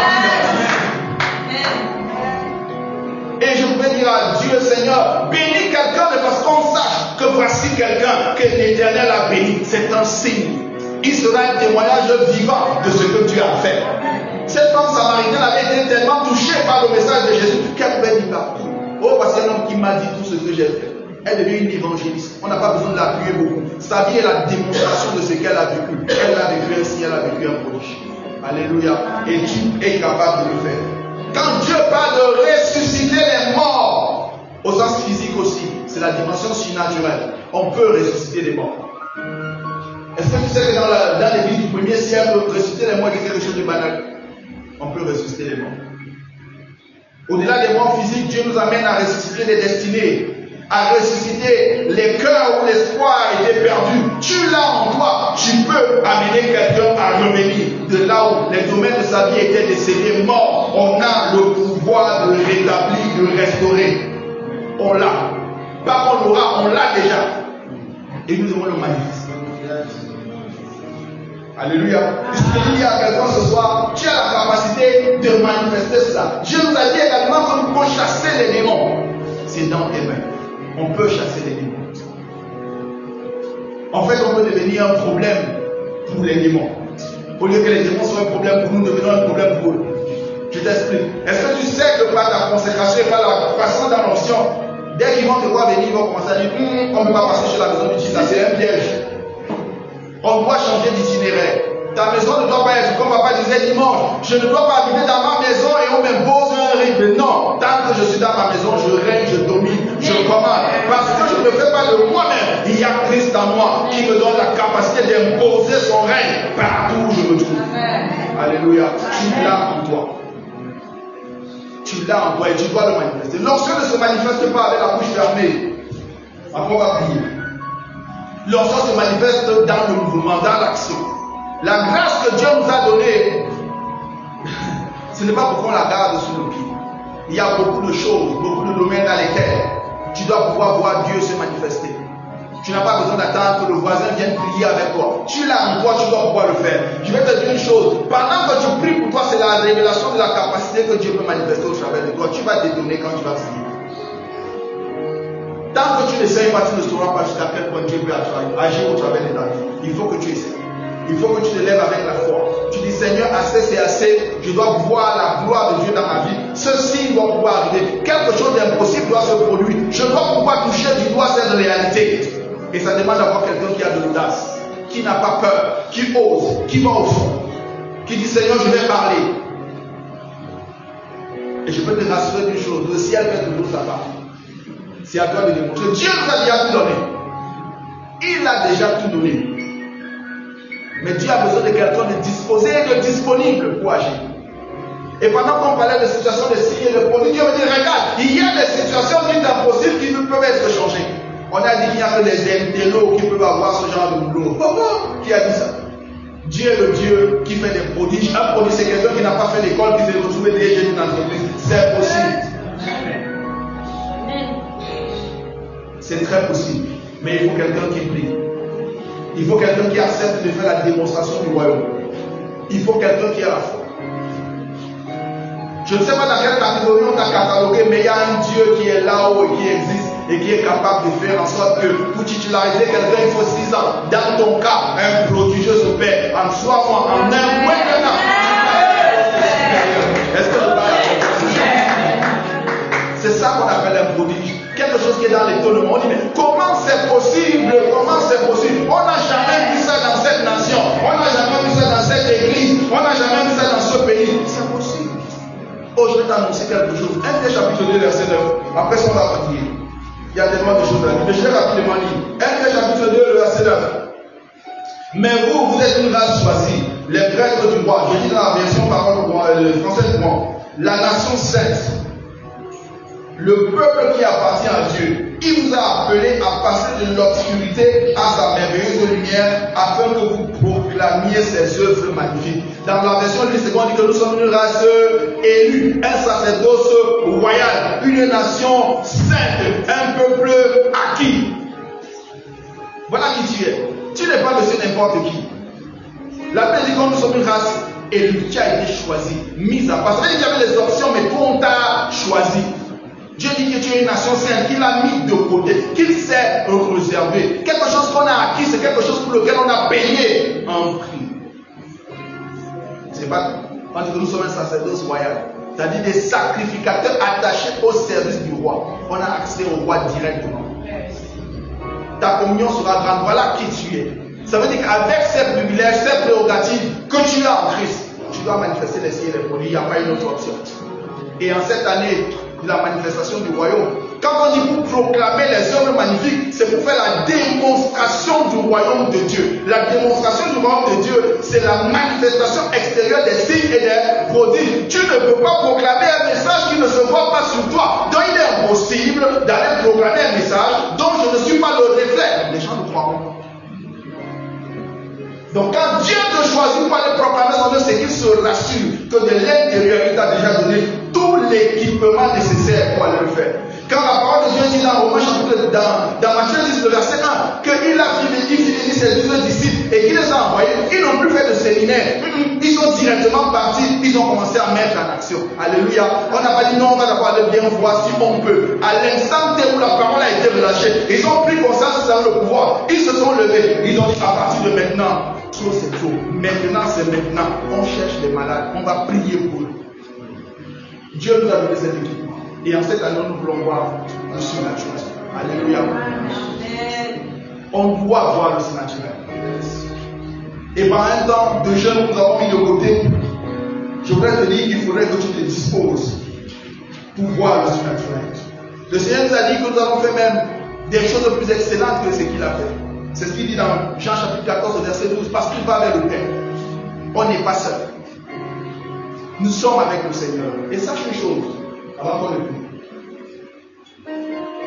Et je pouvais dire à Dieu, Seigneur, bénis quelqu'un de façon qu'on sache que voici quelqu'un que l'Éternel a béni. C'est un signe. Il sera un témoignage vivant de ce que Dieu a fait. Cette femme samaritaine avait été tellement touchée par le message de Jésus qu'elle pouvait dire partout. Oh, parce qu'il y a un homme qui m'a dit tout ce que j'ai fait. Elle devient une évangéliste. On n'a pas besoin de l'appuyer beaucoup. Sa vie est la démonstration de ce qu'elle a vécu. Elle a vécu ainsi, elle a vécu un prodige. Alléluia. Et Dieu est capable de le faire. Quand Dieu parle de ressusciter les morts, au sens physique aussi, c'est la dimension surnaturelle. On peut ressusciter les morts. Est-ce que tu sais que dans l'église du 1er siècle, ressusciter les morts était quelque chose de banal? On peut ressusciter les morts. Au-delà des morts physiques, Dieu nous amène à ressusciter les destinées, à ressusciter les cœurs où l'espoir était perdu, tu l'as en toi, tu peux amener quelqu'un à revenir de là où les domaines de sa vie étaient décédés, morts. On a le pouvoir de rétablir, de restaurer. On l'a. Pas qu'on l'aura, on l'a déjà. Et nous devons le manifester. Alléluia. Je dis à quelqu'un ce soir, tu as la capacité de manifester cela. Dieu nous a dit également que nous pouvons chasser les démons. C'est dans tes mains. On peut chasser les démons. En fait, on peut devenir un problème pour les démons. Au lieu que les démons soient un problème pour nous, nous devenons un problème pour eux. Je t'explique. Est-ce que tu sais que par ta consécration et par la croissance dans l'option, dès qu'ils vont te voir venir, ils vont commencer à dire on ne peut pas passer chez la maison du Jesus, c'est un piège. On doit changer d'itinéraire. Ta maison ne doit pas être, comme papa disait dimanche, je ne dois pas habiter dans ma maison et on m'impose un rythme. Non, tant que je suis dans ma maison, je règne, je domine, je commande. Parce que je ne fais pas de moi-même. Il y a Christ en moi qui me donne la capacité d'imposer son règne partout où je me trouve. Alléluia. Tu l'as en toi. Tu l'as en toi et tu dois le manifester. Lorsque ne se manifeste pas avec la bouche fermée, après on va prier. Lorsqu'on se manifeste dans le mouvement, dans l'action. La grâce que Dieu nous a donnée, ce n'est pas pour qu'on la garde sous le pied. Il y a beaucoup de choses, beaucoup de domaines dans lesquels tu dois pouvoir voir Dieu se manifester. Tu n'as pas besoin d'attendre que le voisin vienne prier avec toi. Tu l'as en toi, tu dois pouvoir le faire. Je vais te dire une chose. Pendant que tu pries pour toi, c'est la révélation de la capacité que Dieu peut manifester au travers de toi. Tu vas t'étonner quand tu vas prier. Tant que tu n'essayes pas, tu ne sauras pas jusqu'à quel point Dieu peut agir au travers de ta vie. Il faut que tu essaies. Il faut que tu te lèves avec la foi. Tu dis Seigneur, assez c'est assez. Je dois voir la gloire de Dieu dans ma vie. Ceci doit pouvoir arriver. Quelque chose d'impossible doit se produire. Je dois pouvoir toucher du doigt cette réalité. Et ça demande d'avoir quelqu'un qui a de l'audace, qui n'a pas peur, qui ose, qui va au fond, qui dit Seigneur, je vais parler. Et je peux te rassurer d'une chose, le ciel fait toujours sa part. C'est à toi de démontrer. Dieu nous a déjà tout donné. Il a déjà tout donné. Mais Dieu a besoin de quelqu'un de disposé et de disponible pour agir. Et pendant qu'on parlait de situations de signes et de produits, Dieu me dit, regarde, il y a des situations dites impossibles qui ne peuvent être changées. On a dit qu'il n'y a que des intellos qui peuvent avoir ce genre de boulot. Qui a dit ça? Dieu est le Dieu qui fait des prodiges. Un prodige, c'est quelqu'un qui n'a pas fait l'école, qui s'est retrouvé dirigé d'une entreprise. C'est possible. C'est très possible. Mais il faut quelqu'un qui prie. Il faut quelqu'un qui accepte de faire la démonstration du royaume. Il faut quelqu'un qui a la foi. Je ne sais pas dans quelle catégorie on t'a catalogué, mais il y a un Dieu qui est là-haut et qui existe et qui est capable de faire en sorte que pour titulariser quelqu'un, il faut 6 ans. Dans ton cas, un prodigieux se fait en 3 mois, en un mois d'un an. Est-ce que je parle à c'est ça qu'on appelle un prodige. Quelque chose qui est dans l'étonnement. On dit, mais comment c'est possible? Comment c'est possible? On n'a jamais vu ça dans cette nation. On n'a jamais vu ça dans cette église. On n'a jamais vu ça dans ce pays. C'est possible. Oh, je vais t'annoncer quelque chose. 1 chapitre 2, verset 9. Après ça, on va prier. Il y a tellement de choses à dire. Mais je vais rapidement lire. 1 chapitre 2, le verset 9. Mais vous, vous êtes une race choisie, les prêtres du roi. Je dis dans la version parole française pour moi. La nation sainte. Le peuple qui appartient à Dieu, il vous a appelé à passer de l'obscurité à sa merveilleuse lumière afin que vous proclamiez ses œuvres magnifiques. Dans la version du second, on dit que nous sommes une race élue, un sacerdoce royal, une nation sainte, un peuple acquis. Voilà qui tu es. Tu n'es pas monsieur n'importe qui. La Bible dit que nous sommes une race élue qui a été choisie, mise à part. Ça veut dire qu'il y avait les options, mais toi on t'a choisi. Dieu dit que tu es une nation sainte, qu'il a mis de côté, qu'il s'est réservé. Quelque chose qu'on a acquis, c'est quelque chose pour lequel on a payé un prix. C'est pas quand nous sommes un sacerdoce royal, c'est-à-dire des sacrificateurs attachés au service du roi. On a accès au roi directement. Ta communion sera grande. Voilà qui tu es. Ça veut dire qu'avec ces privilèges, ces prérogatives que tu as en Christ, tu dois manifester les signes et les produits. Il n'y a pas une autre option. Et en cette année de la manifestation du royaume, quand on dit pour proclamer les œuvres magnifiques, c'est pour faire la démonstration du royaume de Dieu. La démonstration du royaume de Dieu, c'est la manifestation extérieure des signes et des prodiges. Tu ne peux pas proclamer un message qui ne se voit pas sur toi. Donc il est impossible d'aller proclamer un message dont je ne suis pas le reflet. Les gens ne croiront pas. Donc quand Dieu te choisit pour aller proclamer son œuvre, c'est qu'il se rassure que de l'intérieur, il t'a déjà donné tout l'équipement nécessaire pour aller le faire. Quand la parole de Dieu dit dans Romains chapitre, dans Matthieu 10, le verset 1, qu'il a fidélisé ses 12 disciples et qu'il les a envoyés, ils n'ont plus fait de séminaire. Ils sont directement partis, ils ont commencé à mettre en action. Alléluia. On n'a pas dit non, on va d'abord aller bien voir si on peut. À l'instant où la parole a été relâchée, ils ont pris conscience de le pouvoir. Ils se sont levés. Ils ont dit à partir de maintenant, trop c'est trop. Maintenant c'est maintenant. On cherche les malades. On va prier pour eux. Dieu nous a donné cet équipement. Et en cette année, nous voulons voir le surnaturel. Alléluia. On doit voir le surnaturel. Et par un temps de jeûne que nous avons mis de côté, je voudrais te dire qu'il faudrait que tu te disposes pour voir le surnaturel. Le Seigneur nous a dit que nous avons fait même des choses plus excellentes que ce qu'il a fait. C'est ce qu'il dit dans Jean chapitre 14, verset 12, parce qu'il va vers le Père. On n'est pas seul. Nous sommes avec le Seigneur. Et sache une chose, avant qu'on ne prie.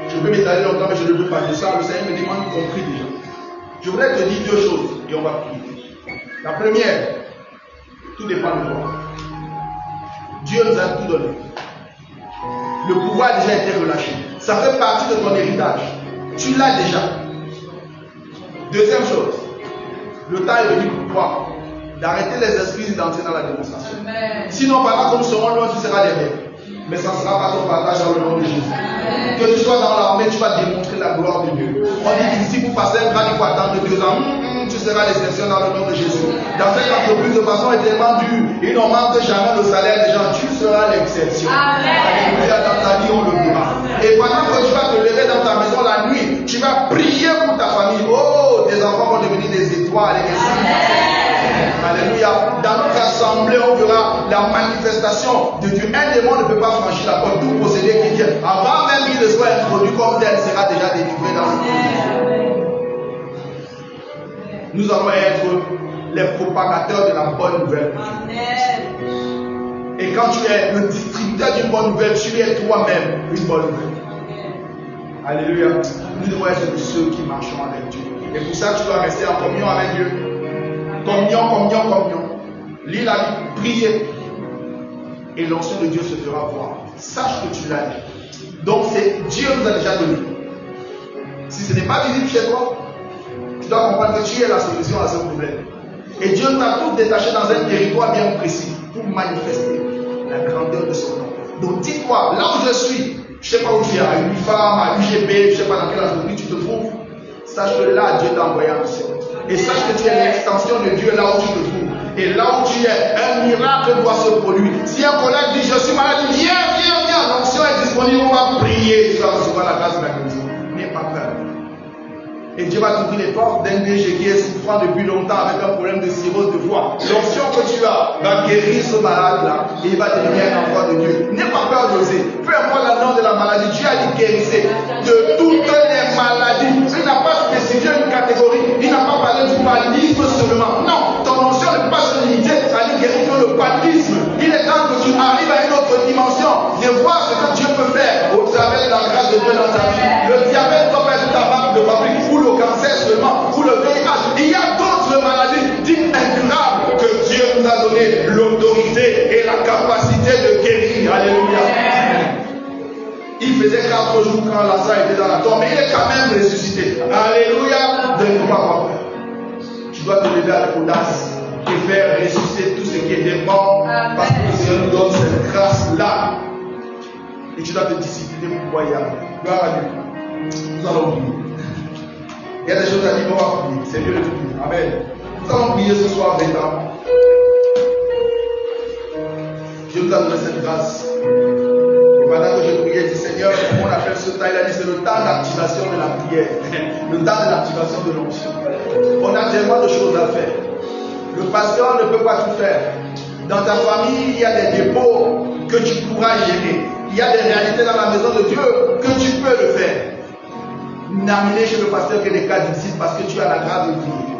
Je peux m'étaler longtemps, mais je ne veux pas de ça. Le Seigneur me demande qu'on prie déjà. Je voudrais te dire deux choses et on va prier. La première, tout dépend de toi. Dieu nous a tout donné. Le pouvoir a déjà été relâché. Ça fait partie de ton héritage. Tu l'as déjà. Deuxième chose, le temps est venu pour toi d'arrêter les esprits et d'entrer dans la démonstration. Amen. Sinon, pendant que nous serons loin, tu seras derrière. Mais ça ne sera pas ton partage dans le nom de Jésus. Amen. Que tu sois dans l'armée, tu vas démontrer la gloire de Dieu. On dit qu'ici, pour passer un grand, il faut attendre 2 ans. Tu seras l'exception dans le nom de Jésus. Dans cette entreprise, de façon tellement dure, il n'augmente jamais le salaire des gens. Tu seras l'exception. Alléluia, dans ta vie, on le verra. Et pendant que tu vas te lever dans ta maison la nuit, tu vas prier pour ta famille. Oh, tes enfants vont devenir des étoiles et des signes. Alléluia. Dans notre assemblée, on verra la manifestation de Dieu. Un démon ne peut pas franchir la porte. Tout possédé qui vient, avant même qu'il ne soit introduit comme tel, sera déjà délivré dans ce monde. Nous allons être les propagateurs de la bonne nouvelle. Amen. Et quand tu es le distributeur d'une bonne nouvelle, tu es toi-même une bonne nouvelle. Alléluia. Nous devons être de ceux qui marchent avec Dieu. Et pour ça, tu dois rester en communion avec Dieu. Communion. Lis la Bible, priez. Et l'onction de Dieu se fera voir. Sache que tu l'as dit. Donc, Dieu nous a déjà donné. Si ce n'est pas visible chez toi, tu dois comprendre que tu es la solution à ce problème. Et Dieu nous a tous détachés dans un territoire bien précis pour manifester la grandeur de son nom. Donc, dis-toi, là où je suis, je ne sais pas où tu es, à UFAM, à UGB, je ne sais pas dans quelle entreprise tu te trouves. Sache que là, Dieu t'a envoyé en mission. Et sache que tu es l'extension de Dieu là où tu te trouves. Et là où tu es, un miracle doit se produire. Si un collègue dit je suis malade, viens, l'onction est disponible, on va prier, tu vas recevoir la grâce de la guérison. N'aie pas peur. Et Dieu va t'ouvrir les portes d'un DG qui est souffrant depuis longtemps avec un problème de cirrhose de foie. L'onction que tu as va guérir ce malade-là et il va devenir un enfant de Dieu. N'aie pas peur d'oser. Peu importe le nom de la maladie, Dieu a dit guérissez de toutes les maladies. Il n'a pas spécifié une catégorie. Il n'a pas parlé du paludisme seulement. Non, ton onction ne peut pas se limiter à lui guérir que le paludisme. Il est temps que tu arrives à une autre dimension de voir ce que Dieu peut faire au travers de la grâce de Dieu dans ta vie. Le diabète doit être ta marque de fabrique. Le cancer seulement, ou le VIH. Il y a d'autres maladies dites incurables que Dieu nous a donné l'autorité et la capacité de guérir. Alléluia. Il faisait 4 jours quand Lazare était dans la tombe, mais il est quand même ressuscité. Alléluia. Ne faut pas avoir peur. Tu dois te lever avec audace et faire ressusciter tout ce qui était mort, parce que le Seigneur nous donne cette grâce-là. Et tu dois te discipliner pour pouvoir y aller. Gloire à Dieu. Nous allons prier. Il y a des choses à dire, on va prier. C'est mieux de prier. Amen. Nous allons prier ce soir maintenant. Dieu nous a donné cette grâce. Et pendant que je priais, je dis Seigneur, comment on appelle ce temps? Il a dit c'est le temps d'activation de la prière. Le temps de l'activation de l'onction. On a tellement de choses à faire. Le pasteur ne peut pas tout faire. Dans ta famille, il y a des dépôts que tu pourras gérer. Il y a des réalités dans la maison de Dieu que tu peux le faire. N'amenez chez le pasteur que des cas difficiles parce que tu as la grâce de prier.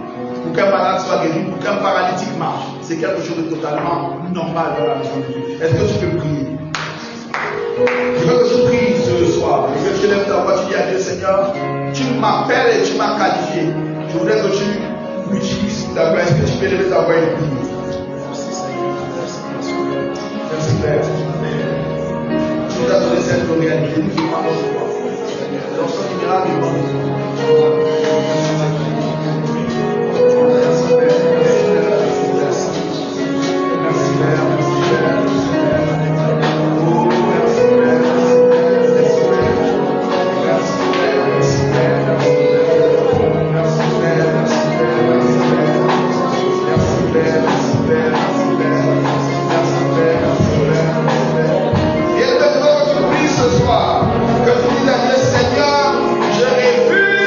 Pour qu'un malade soit guéri, pour qu'un paralytique marche. C'est quelque chose de totalement normal dans la maison de Dieu. Est-ce que tu peux prier? Je veux que tu pries ce soir. Je veux que tu lèves ta voix, tu dis à Dieu, Seigneur, tu m'appelles et tu m'as qualifié. Je voudrais que tu utilise pour ta gloire. Est-ce que tu peux lever ta voix et prier? Merci Père. Tu nous as donné cette gloriole. Nous te demandons de toi. Lorsqu'on ira devant nous. Merci Père. Merci Père. Merci Père. Oh, merci Père. Merci Père. Merci Père. Merci Père. Merci Père. Merci Père. Merci Père. Merci Père. Merci Père. Merci Père. Merci Père. Et elle te demande que tu pries ce soir. Que tu dises à Dieu, Seigneur, je refuse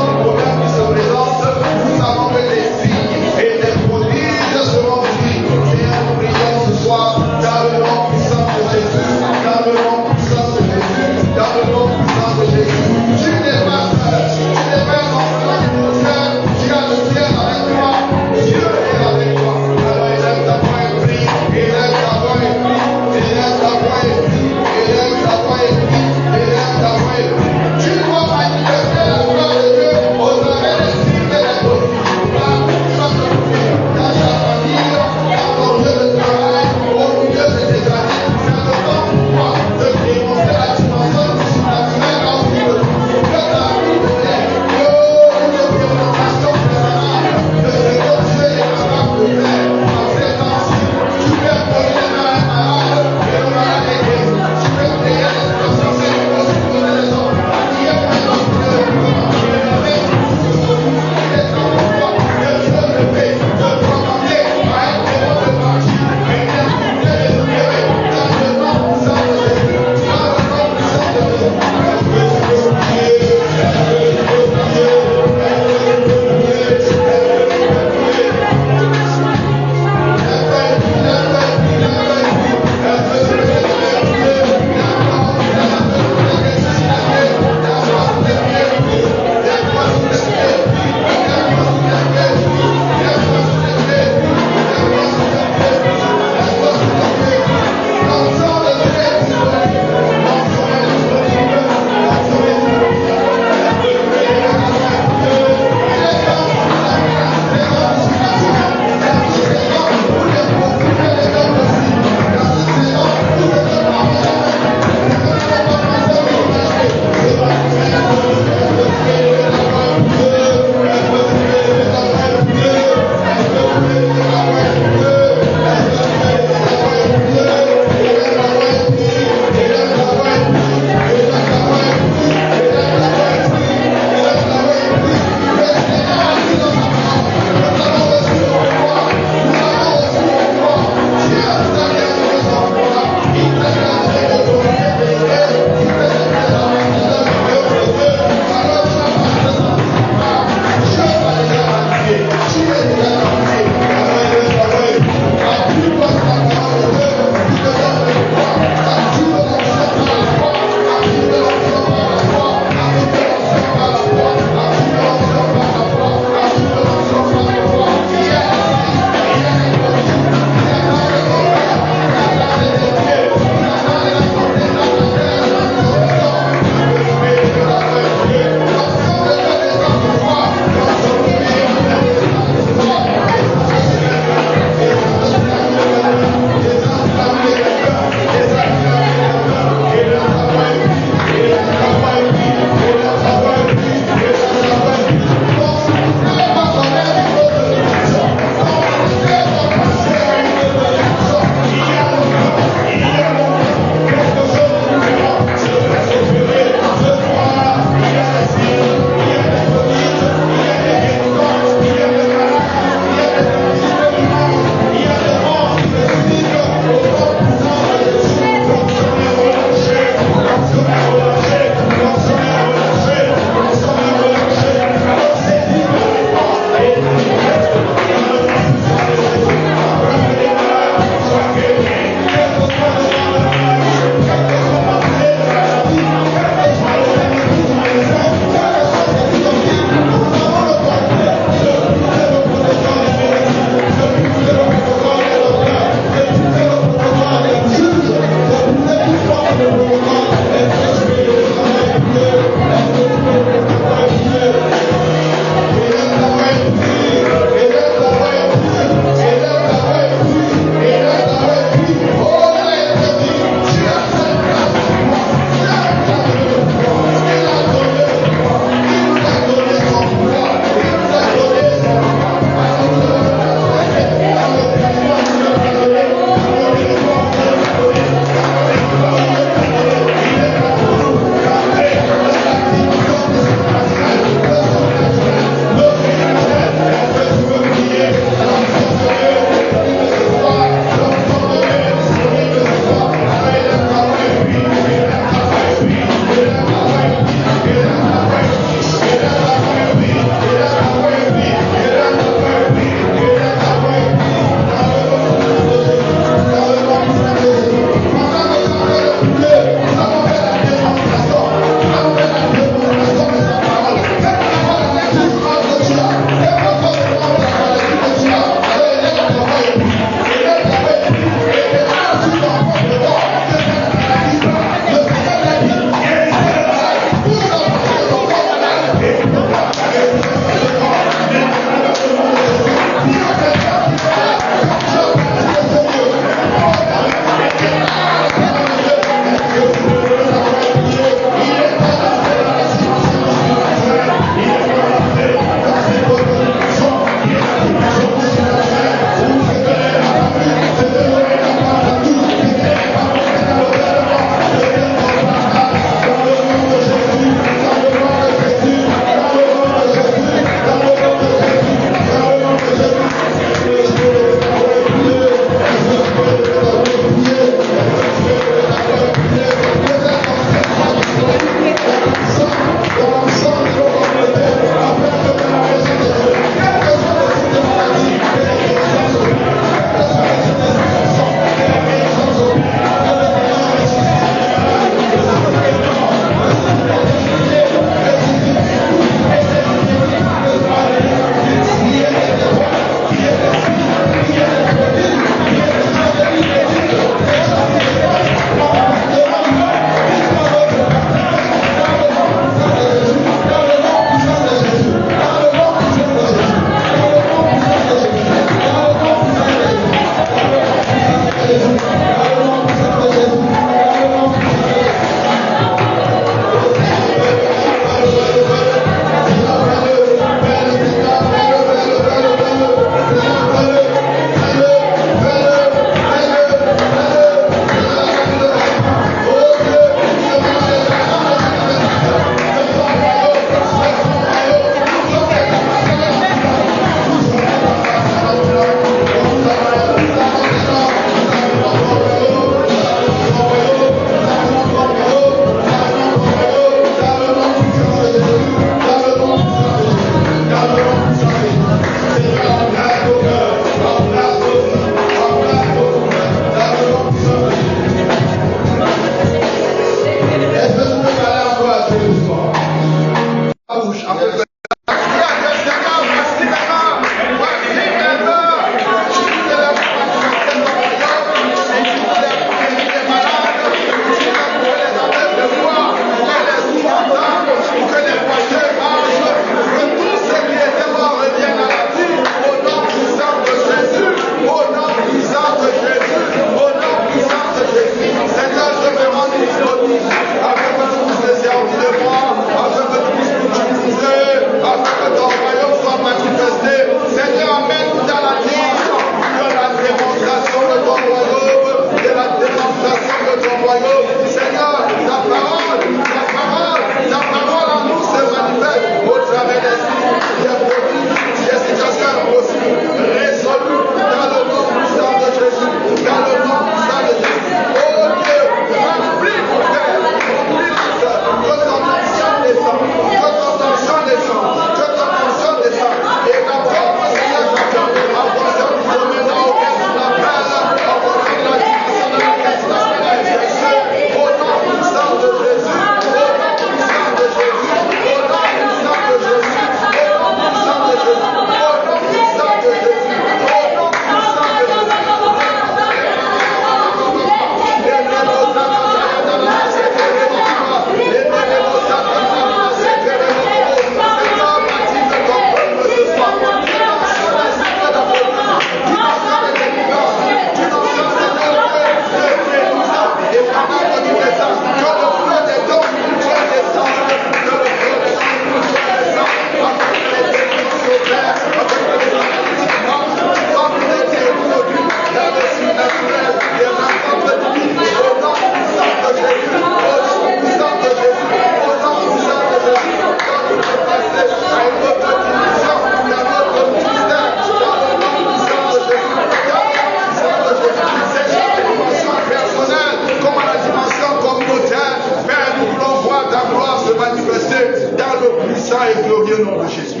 précieux nom de Jésus.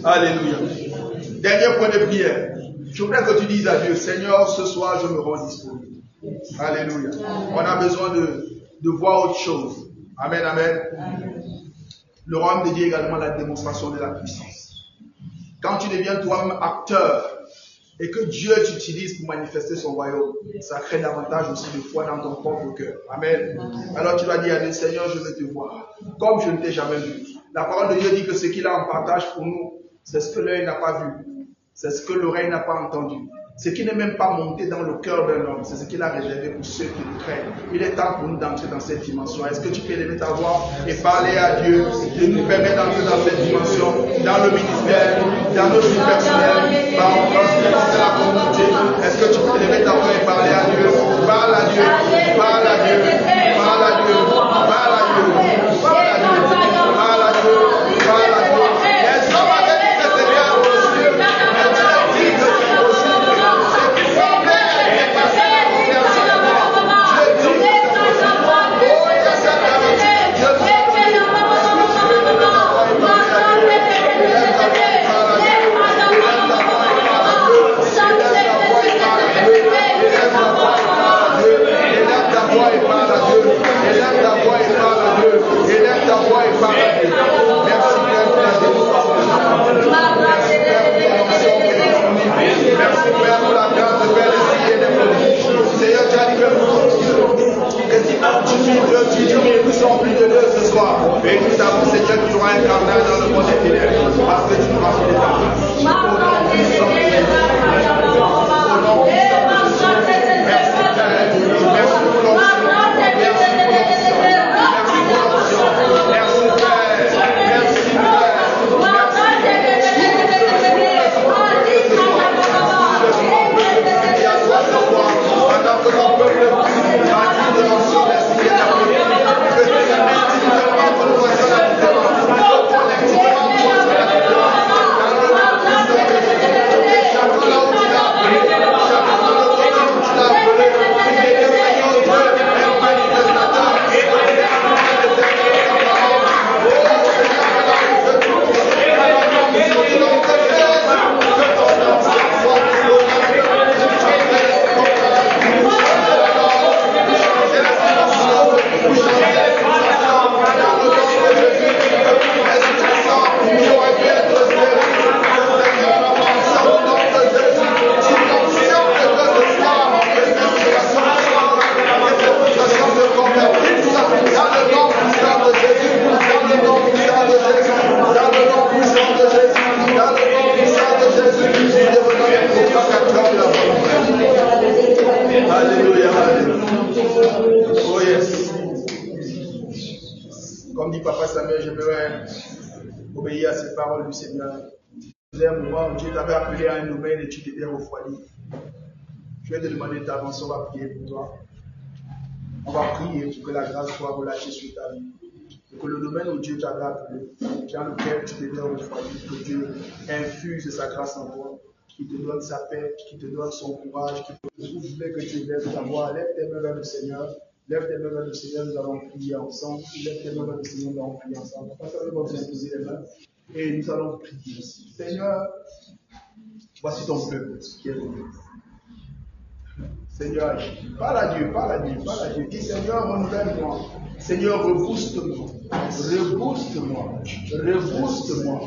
Alléluia. Dernier point de prière. Je voudrais que tu dises à Dieu, Seigneur, ce soir, je me rends disponible. Alléluia. On a besoin de voir autre chose. Amen, amen. Le royaume de Dieu est également la démonstration de la puissance. Quand tu deviens toi-même acteur et que Dieu t'utilise pour manifester son royaume, ça crée davantage aussi de foi dans ton propre cœur. Amen. Alors tu vas dire à Dieu, Seigneur, je veux te voir comme je ne t'ai jamais vu. La parole de Dieu dit que ce qu'il a en partage pour nous, c'est ce que l'œil n'a pas vu. C'est ce que l'oreille n'a pas entendu. Ce qui n'est même pas monté dans le cœur d'un homme, c'est ce qu'il a réservé pour ceux qui le craignent. Il est temps pour nous d'entrer dans cette dimension. Est-ce que tu peux lever ta voix et parler à Dieu de nous permettre d'entrer dans cette dimension, dans le ministère, dans notre vie personnelle, dans la communauté? Est-ce que tu peux lever ta voix et parler à Dieu? Parle à Dieu, parle à Dieu, parle à Dieu, parle à Dieu, parle à Dieu, parle à Dieu, parle à Dieu. Les hommes avaient dit que c'était impossible, mais tu as dit que c'est possible. Nous sommes plus de deux ce soir. Et nous savons, Seigneur, qu'il y aura un carnage dans le monde des ténèbres. Parce que tu nous as fait des temps. Au nom puissant de Jésus. Au nom puissant de Jésus. Merci, Père. Merci pour l'onction. Merci pour l'onction. Merci pour l'onction. Merci, Père. Merci, Père. Pendant que ton peuple bâtit de l'onction, merci de ta du Seigneur. Un moment où Dieu t'avait appelé à un domaine et tu t'étais refroidi. Je vais te demander d'avancer, on va prier pour toi. On va prier pour que la grâce soit relâchée sur ta vie. Et que le domaine où Dieu t'avait appelé, dans lequel tu t'étais refroidi, que Dieu infuse sa grâce en toi, qui te donne sa paix, qui te donne son courage, qui te trouve que tu lèves ta voix, lève tes mains vers le Seigneur. Lève tes mains vers le Seigneur, nous allons prier ensemble. Lève tes mains vers le Seigneur, nous allons prier ensemble. Pasteur, nous allons vous imposer les mains. Et nous allons prier. Seigneur, voici ton peuple qui est venu. Seigneur, parle à Dieu, parle à Dieu, parle à Dieu. Dis Seigneur, renouvelle-moi. Seigneur, rebooste-moi. Rebooste-moi. Rebooste-moi.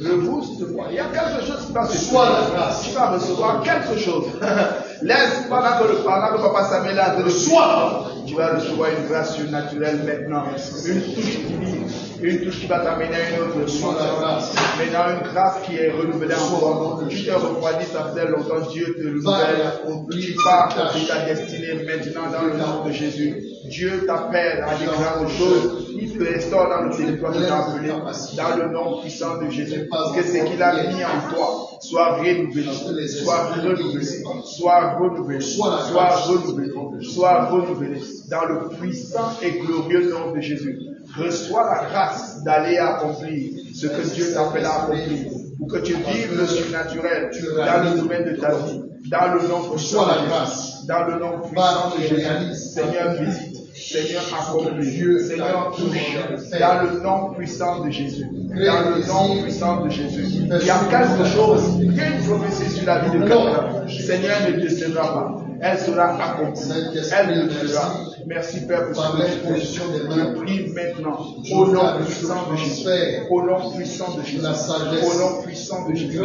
Rebooste-moi. Il y a quelque chose qui va se passer. Tu vas recevoir quelque chose. Laisse, pendant que Papa Samuel a de reçoit, tu vas recevoir une grâce surnaturelle maintenant. Une touche divine. Une touche qui va t'amener à une autre chose. Maintenant, une grâce qui est renouvelée en toi. Tu t'es refroidi, ça fait longtemps. Dieu te renouvelle. Tu pars de ta destinée maintenant dans le nom de Jésus. Dieu t'appelle à des grandes choses. Il te restaure dans le territoire de ta appelé. Dans le nom puissant de Jésus. Parce que ce qu'il a mis en toi soit renouvelé. Soit renouvelé. Soit renouvelé. Soit renouvelé. Soit renouvelé. Dans le puissant et glorieux nom de Jésus. Reçois la grâce d'aller accomplir ce que Dieu t'appelle à accomplir. Pour que tu vives le surnaturel dans le domaine de ta vie. Dans le nom puissant de Jésus. Dans le nom puissant de Jésus. Seigneur, visite. Seigneur, accomplis. Seigneur, touche. Dans le nom puissant de Jésus. Dans le nom puissant de Jésus. Il y a quelque chose, une prophétie sur la vie de quelqu'un. Seigneur ne décevra pas. Elle sera accomplie. Elle le fera. Merci Père pour cette position des mains. Prie maintenant. Au nom puissant de Jésus. Au nom puissant de Jésus. Au nom puissant de Jésus. Une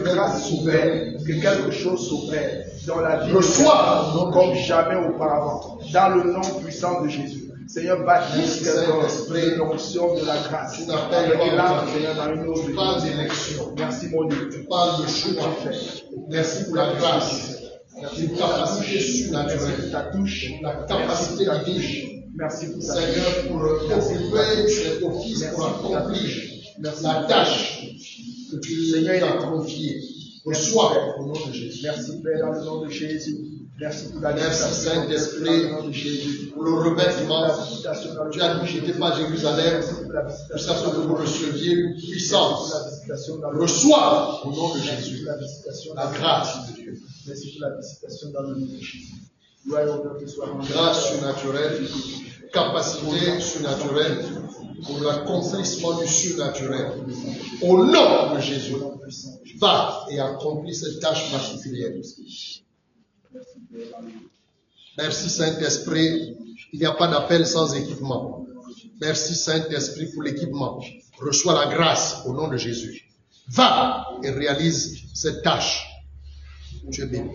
grâce s'opère. Que quelque chose s'opère dans la vie. Reçois comme jamais auparavant. Dans le nom puissant de Jésus. Seigneur, baptise de l'onction de la grâce. Et là, Seigneur, dans une autre direction. Merci mon Dieu. Tu parles de choix. Merci pour la grâce. Merci pour la capacité surnaturelle. Ta touche. La capacité divine. Merci pour ta Seigneur, pour occuper cet office, pour accomplir la tâche que tu as confiée. Reçois au nom de Jésus. Merci Père, dans le nom de Jésus. Merci pour la merci Saint-Esprit pour le revêtement. Tu as dit, j'étais pas à Jérusalem, jusqu'à ce que vous receviez une puissance. Reçois au nom de Jésus la grâce de Dieu. Merci pour la visitation dans le nom de Jésus. Grâce surnaturelle, capacité surnaturelle pour l'accomplissement du surnaturel. Au nom de Jésus, va et accomplis cette tâche particulière. Merci Saint-Esprit, il n'y a pas d'appel sans équipement. Merci Saint-Esprit pour l'équipement. Reçois la grâce au nom de Jésus. Va et réalise cette tâche. Tu es béni.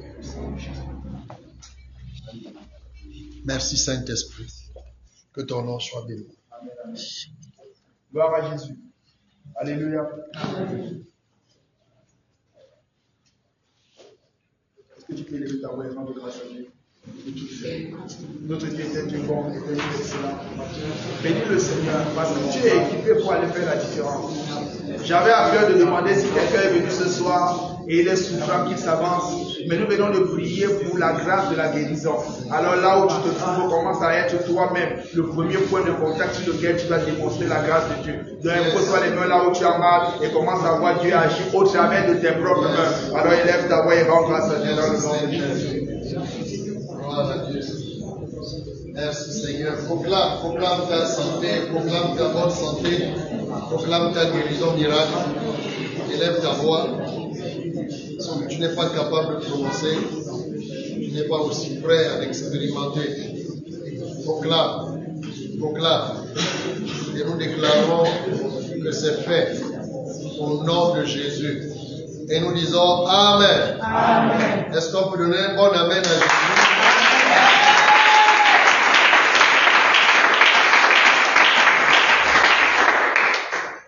Merci Saint-Esprit. Que ton nom soit béni. Gloire à Jésus. Alléluia. Est-ce que tu peux lever ta voix et rendre grâce à Dieu? Notre Dieu est bon, est excellent. Bénis le Seigneur parce que tu es équipé pour aller faire la différence. J'avais à cœur de demander si quelqu'un est venu ce soir et il est souffrant qu'il s'avance. Mais nous venons de prier pour la grâce de la guérison. Alors là où tu te trouves, commence à être toi-même le premier point de contact sur lequel tu vas démontrer la grâce de Dieu. Donc impose-toi les mains là où tu as mal et commence à voir Dieu agir au travers de tes propres mains. Alors élève ta voix et rends grâce à Dieu dans le nom de Jésus. Merci Seigneur. Proclame ta santé, proclame ta bonne santé, proclame ta guérison miracle. Élève ta voix. Tu n'es pas capable de prononcer, tu n'es pas aussi prêt à l'expérimenter. Proclame. Et nous déclarons que c'est fait au nom de Jésus. Et nous disons Amen. Amen. Est-ce qu'on peut donner un bon Amen à Jésus?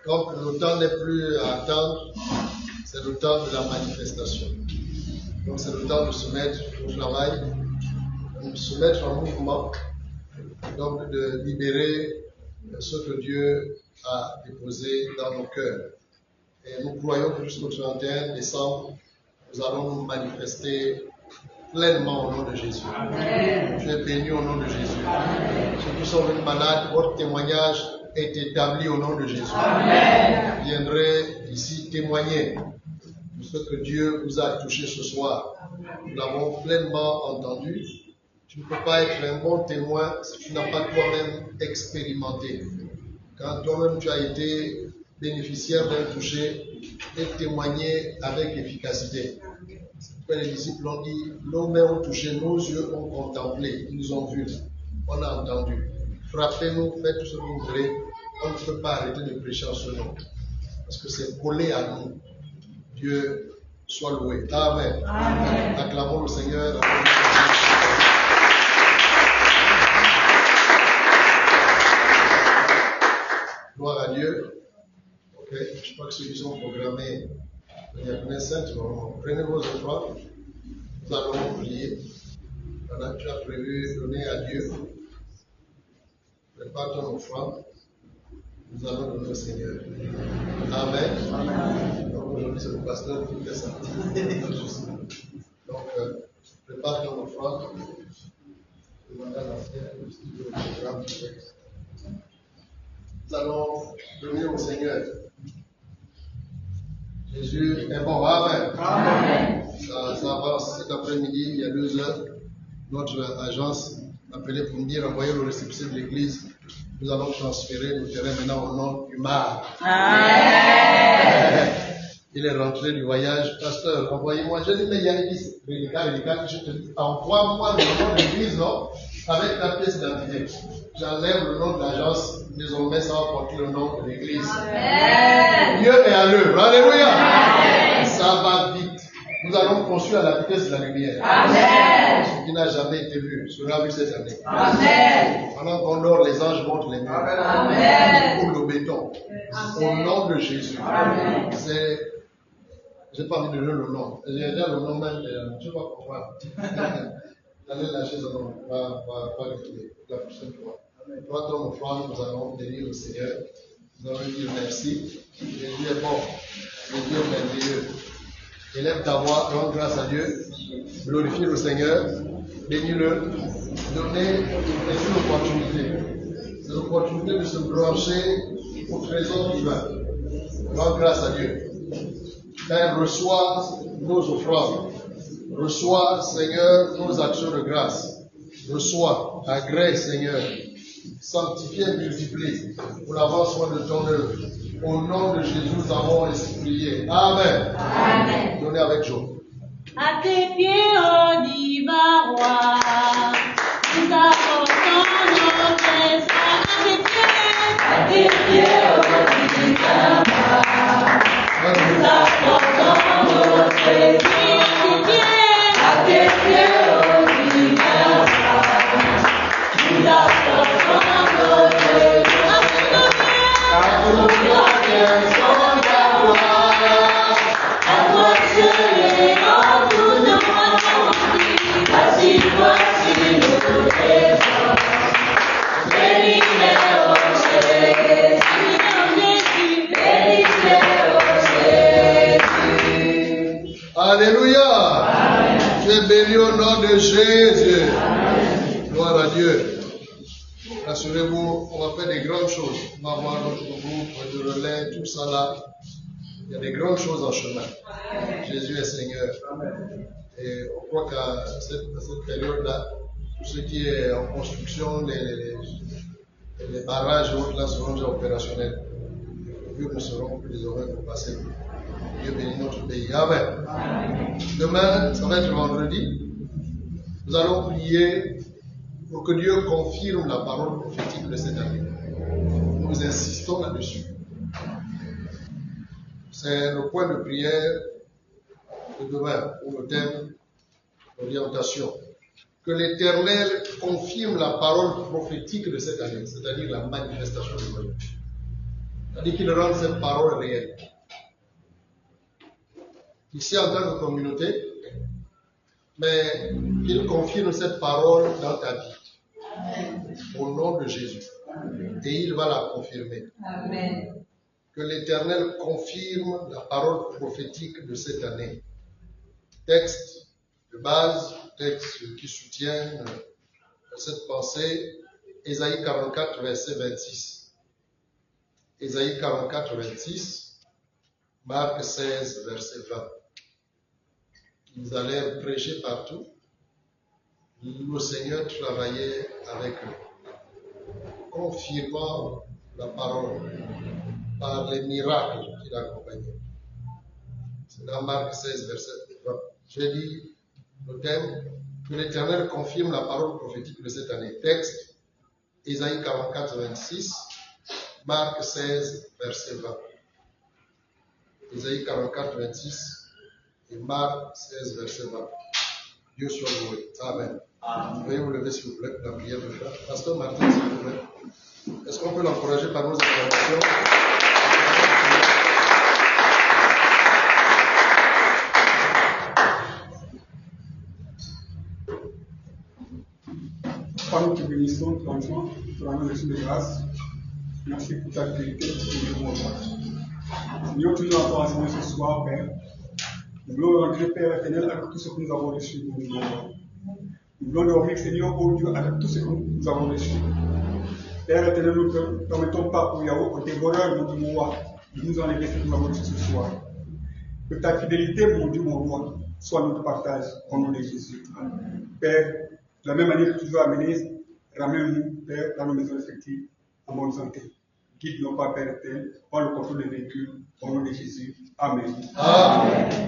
Donc le temps n'est plus à attendre, c'est le temps de la manifestation. Donc c'est le temps de se mettre au travail, de se mettre en mouvement, donc de libérer ce que Dieu a déposé dans nos cœurs. Et nous croyons que jusqu'au 31 décembre, nous allons nous manifester pleinement au nom de Jésus. Amen. Tu es béni au nom de Jésus. Amen. Ceux qui sont venus malades, votre témoignage est établi au nom de Jésus. Amen. Vous viendrez ici témoigner de ce que Dieu vous a touché ce soir. Nous l'avons pleinement entendu. Tu ne peux pas être un bon témoin si tu n'as pas toi-même expérimenté. Quand toi-même tu as été bénéficiaire d'un toucher et témoigner avec efficacité. Les disciples ont dit, nos mains ont touché, nos yeux ont contemplé, ils nous ont vus, on a entendu. Frappez-nous, faites tout ce que vous voulez. On ne peut pas arrêter de prêcher en ce nom. Parce que c'est collé à nous. Dieu soit loué. Amen. Amen. Acclamons le Seigneur. Gloire à Dieu. Ok, je crois que ceux qui sont programmés, il y a combien 5 moments. Prenez vos offrandes. Nous allons prier. Pendant que tu as prévu donner à Dieu. Prépare ton offrande. Nous allons donner au Seigneur. Amen. Amen. Donc aujourd'hui, c'est le pasteur qui fait ça. Donc, prépare ton offrande. Demandez à l'affaire, nous allons donner au Seigneur. Jésus est bon. Amen. Amen. Ça avance cet après-midi, il y a 2 heures. Notre agence appelé pour me dire envoyez le récépissé de l'église. Nous allons transférer le terrain maintenant au nom du Mar. Il est rentré du voyage. Pasteur, envoyez-moi. Je dis, mais il y a l'église. Les gars, je te dis, envoie-moi le nom de l'église, non? Avec ta pièce d'identité. J'enlève le nom de l'agence. Désormais, ça va porter le nom de l'église. Dieu est à l'œuvre. Alléluia. Ça va vite. Nous allons construire à la vitesse de la lumière. Amen. Ce qui n'a jamais été vu sera vu cette année. Amen. Pendant qu'on dort, les anges montent les murs. Amen. Pour le béton. Amen. Au nom de Jésus. Amen. Je n'ai pas envie de donner le nom. J'ai dit le nom même, je ne sais pas pourquoi. Allez lâcher ce nom. Va l'écouter la prochaine fois. Toi, ton offrande, nous allons bénir le Seigneur. Nous allons dire merci. Jésus est bon. Jésus est merveilleux. Élève ta voix, rends grâce à Dieu, glorifie le Seigneur, bénis-le, donnez l'opportunité de se brancher au trésor divin. Rends grâce à Dieu. Père, reçois nos offrandes. Reçois, Seigneur, nos actions de grâce. Reçois, agrée, Seigneur, sanctifié et multiplié pour l'avancement de ton œuvre. Au nom de Jésus, nous avons prié. Amen. Amen. Donnez avec joie. À tes pieds, ô divin roi, nous apportons nos trésors. À tes pieds, ô divin roi, nous apportons nos trésors. À tes pieds, ô divin roi, nous apportons nos trésors. À toi seul et en tout le monde, voici nos trésors. Bénis-les, ô Jésus, bénis-les, ô Jésus. Alléluia. Tu es béni au nom de Jésus. Amen. Gloire à Dieu. Rassurez-vous, on va faire des grandes choses. On va avoir notre groupe de relais, tout ça là. Il y a des grandes choses en chemin. Jésus est Seigneur. Amen. Et on croit qu'à cette période-là, tout ce qui est en construction, les barrages et autres là seront déjà opérationnels. Les vieux ne seront plus désormais pour passer. Dieu bénit notre pays. Amen. Amen. Demain, ça va être vendredi. Nous allons prier pour que Dieu confirme la parole prophétique de cette année. Nous insistons là-dessus. C'est le point de prière de demain, pour le thème d'orientation. Que l'Éternel confirme la parole prophétique de cette année, c'est-à-dire la manifestation de Dieu. C'est-à-dire qu'il rende cette parole réelle. Ici, en tant que communauté, mais qu'il confirme cette parole dans ta vie. Amen. Au nom de Jésus. Amen. Et il va la confirmer. Amen. Que l'Éternel confirme la parole prophétique de cette année. Texte de base, texte qui soutient cette pensée, Ésaïe 44, verset 26. Ésaïe 44, 26, Marc 16, verset 20. Ils allèrent prêcher partout. Le Seigneur travaillait avec eux, confirmant la parole par les miracles qui l'accompagnaient. C'est dans Marc 16, verset 20. J'ai dit le thème, que l'Éternel confirme la parole prophétique de cette année. Texte, Ésaïe 44, 26, Marc 16, verset 20. Ésaïe 44, 26 et Marc 16, verset 20. Dieu soit loué. Amen. Veuillez vous lever s'il vous plaît pour la prière de fin. Pasteur Martin, s'il vous plaît. Est-ce qu'on peut l'encourager par nos informations? Par nous te bénissons, franchement, pour la reçu de grâce. Merci pour ta vérité et pour mon droit. Seigneur, tu nous as enseigné ce soir, Père. Nous voulons rendre, Père éternel, avec tout ce que nous avons reçu de nous. Nous voulons dormir, Seigneur, ô Dieu, avec tout ce que nous avons reçu. Père éternel, nous ne permettons pas pour Yahweh, au dévoreur, mon Dieu, mon roi, de nous enlever ce que nous avons reçu ce soir. Que ta fidélité, mon Dieu, mon roi, soit notre partage au nom de Jésus. Père, de la même manière que tu nous as amenés Ramène-nous, Père, dans nos maisons respectives, en bonne santé. Guide nos pas, Père éternel, par le contrôle des véhicules, au nom de Jésus. Amen. Amen.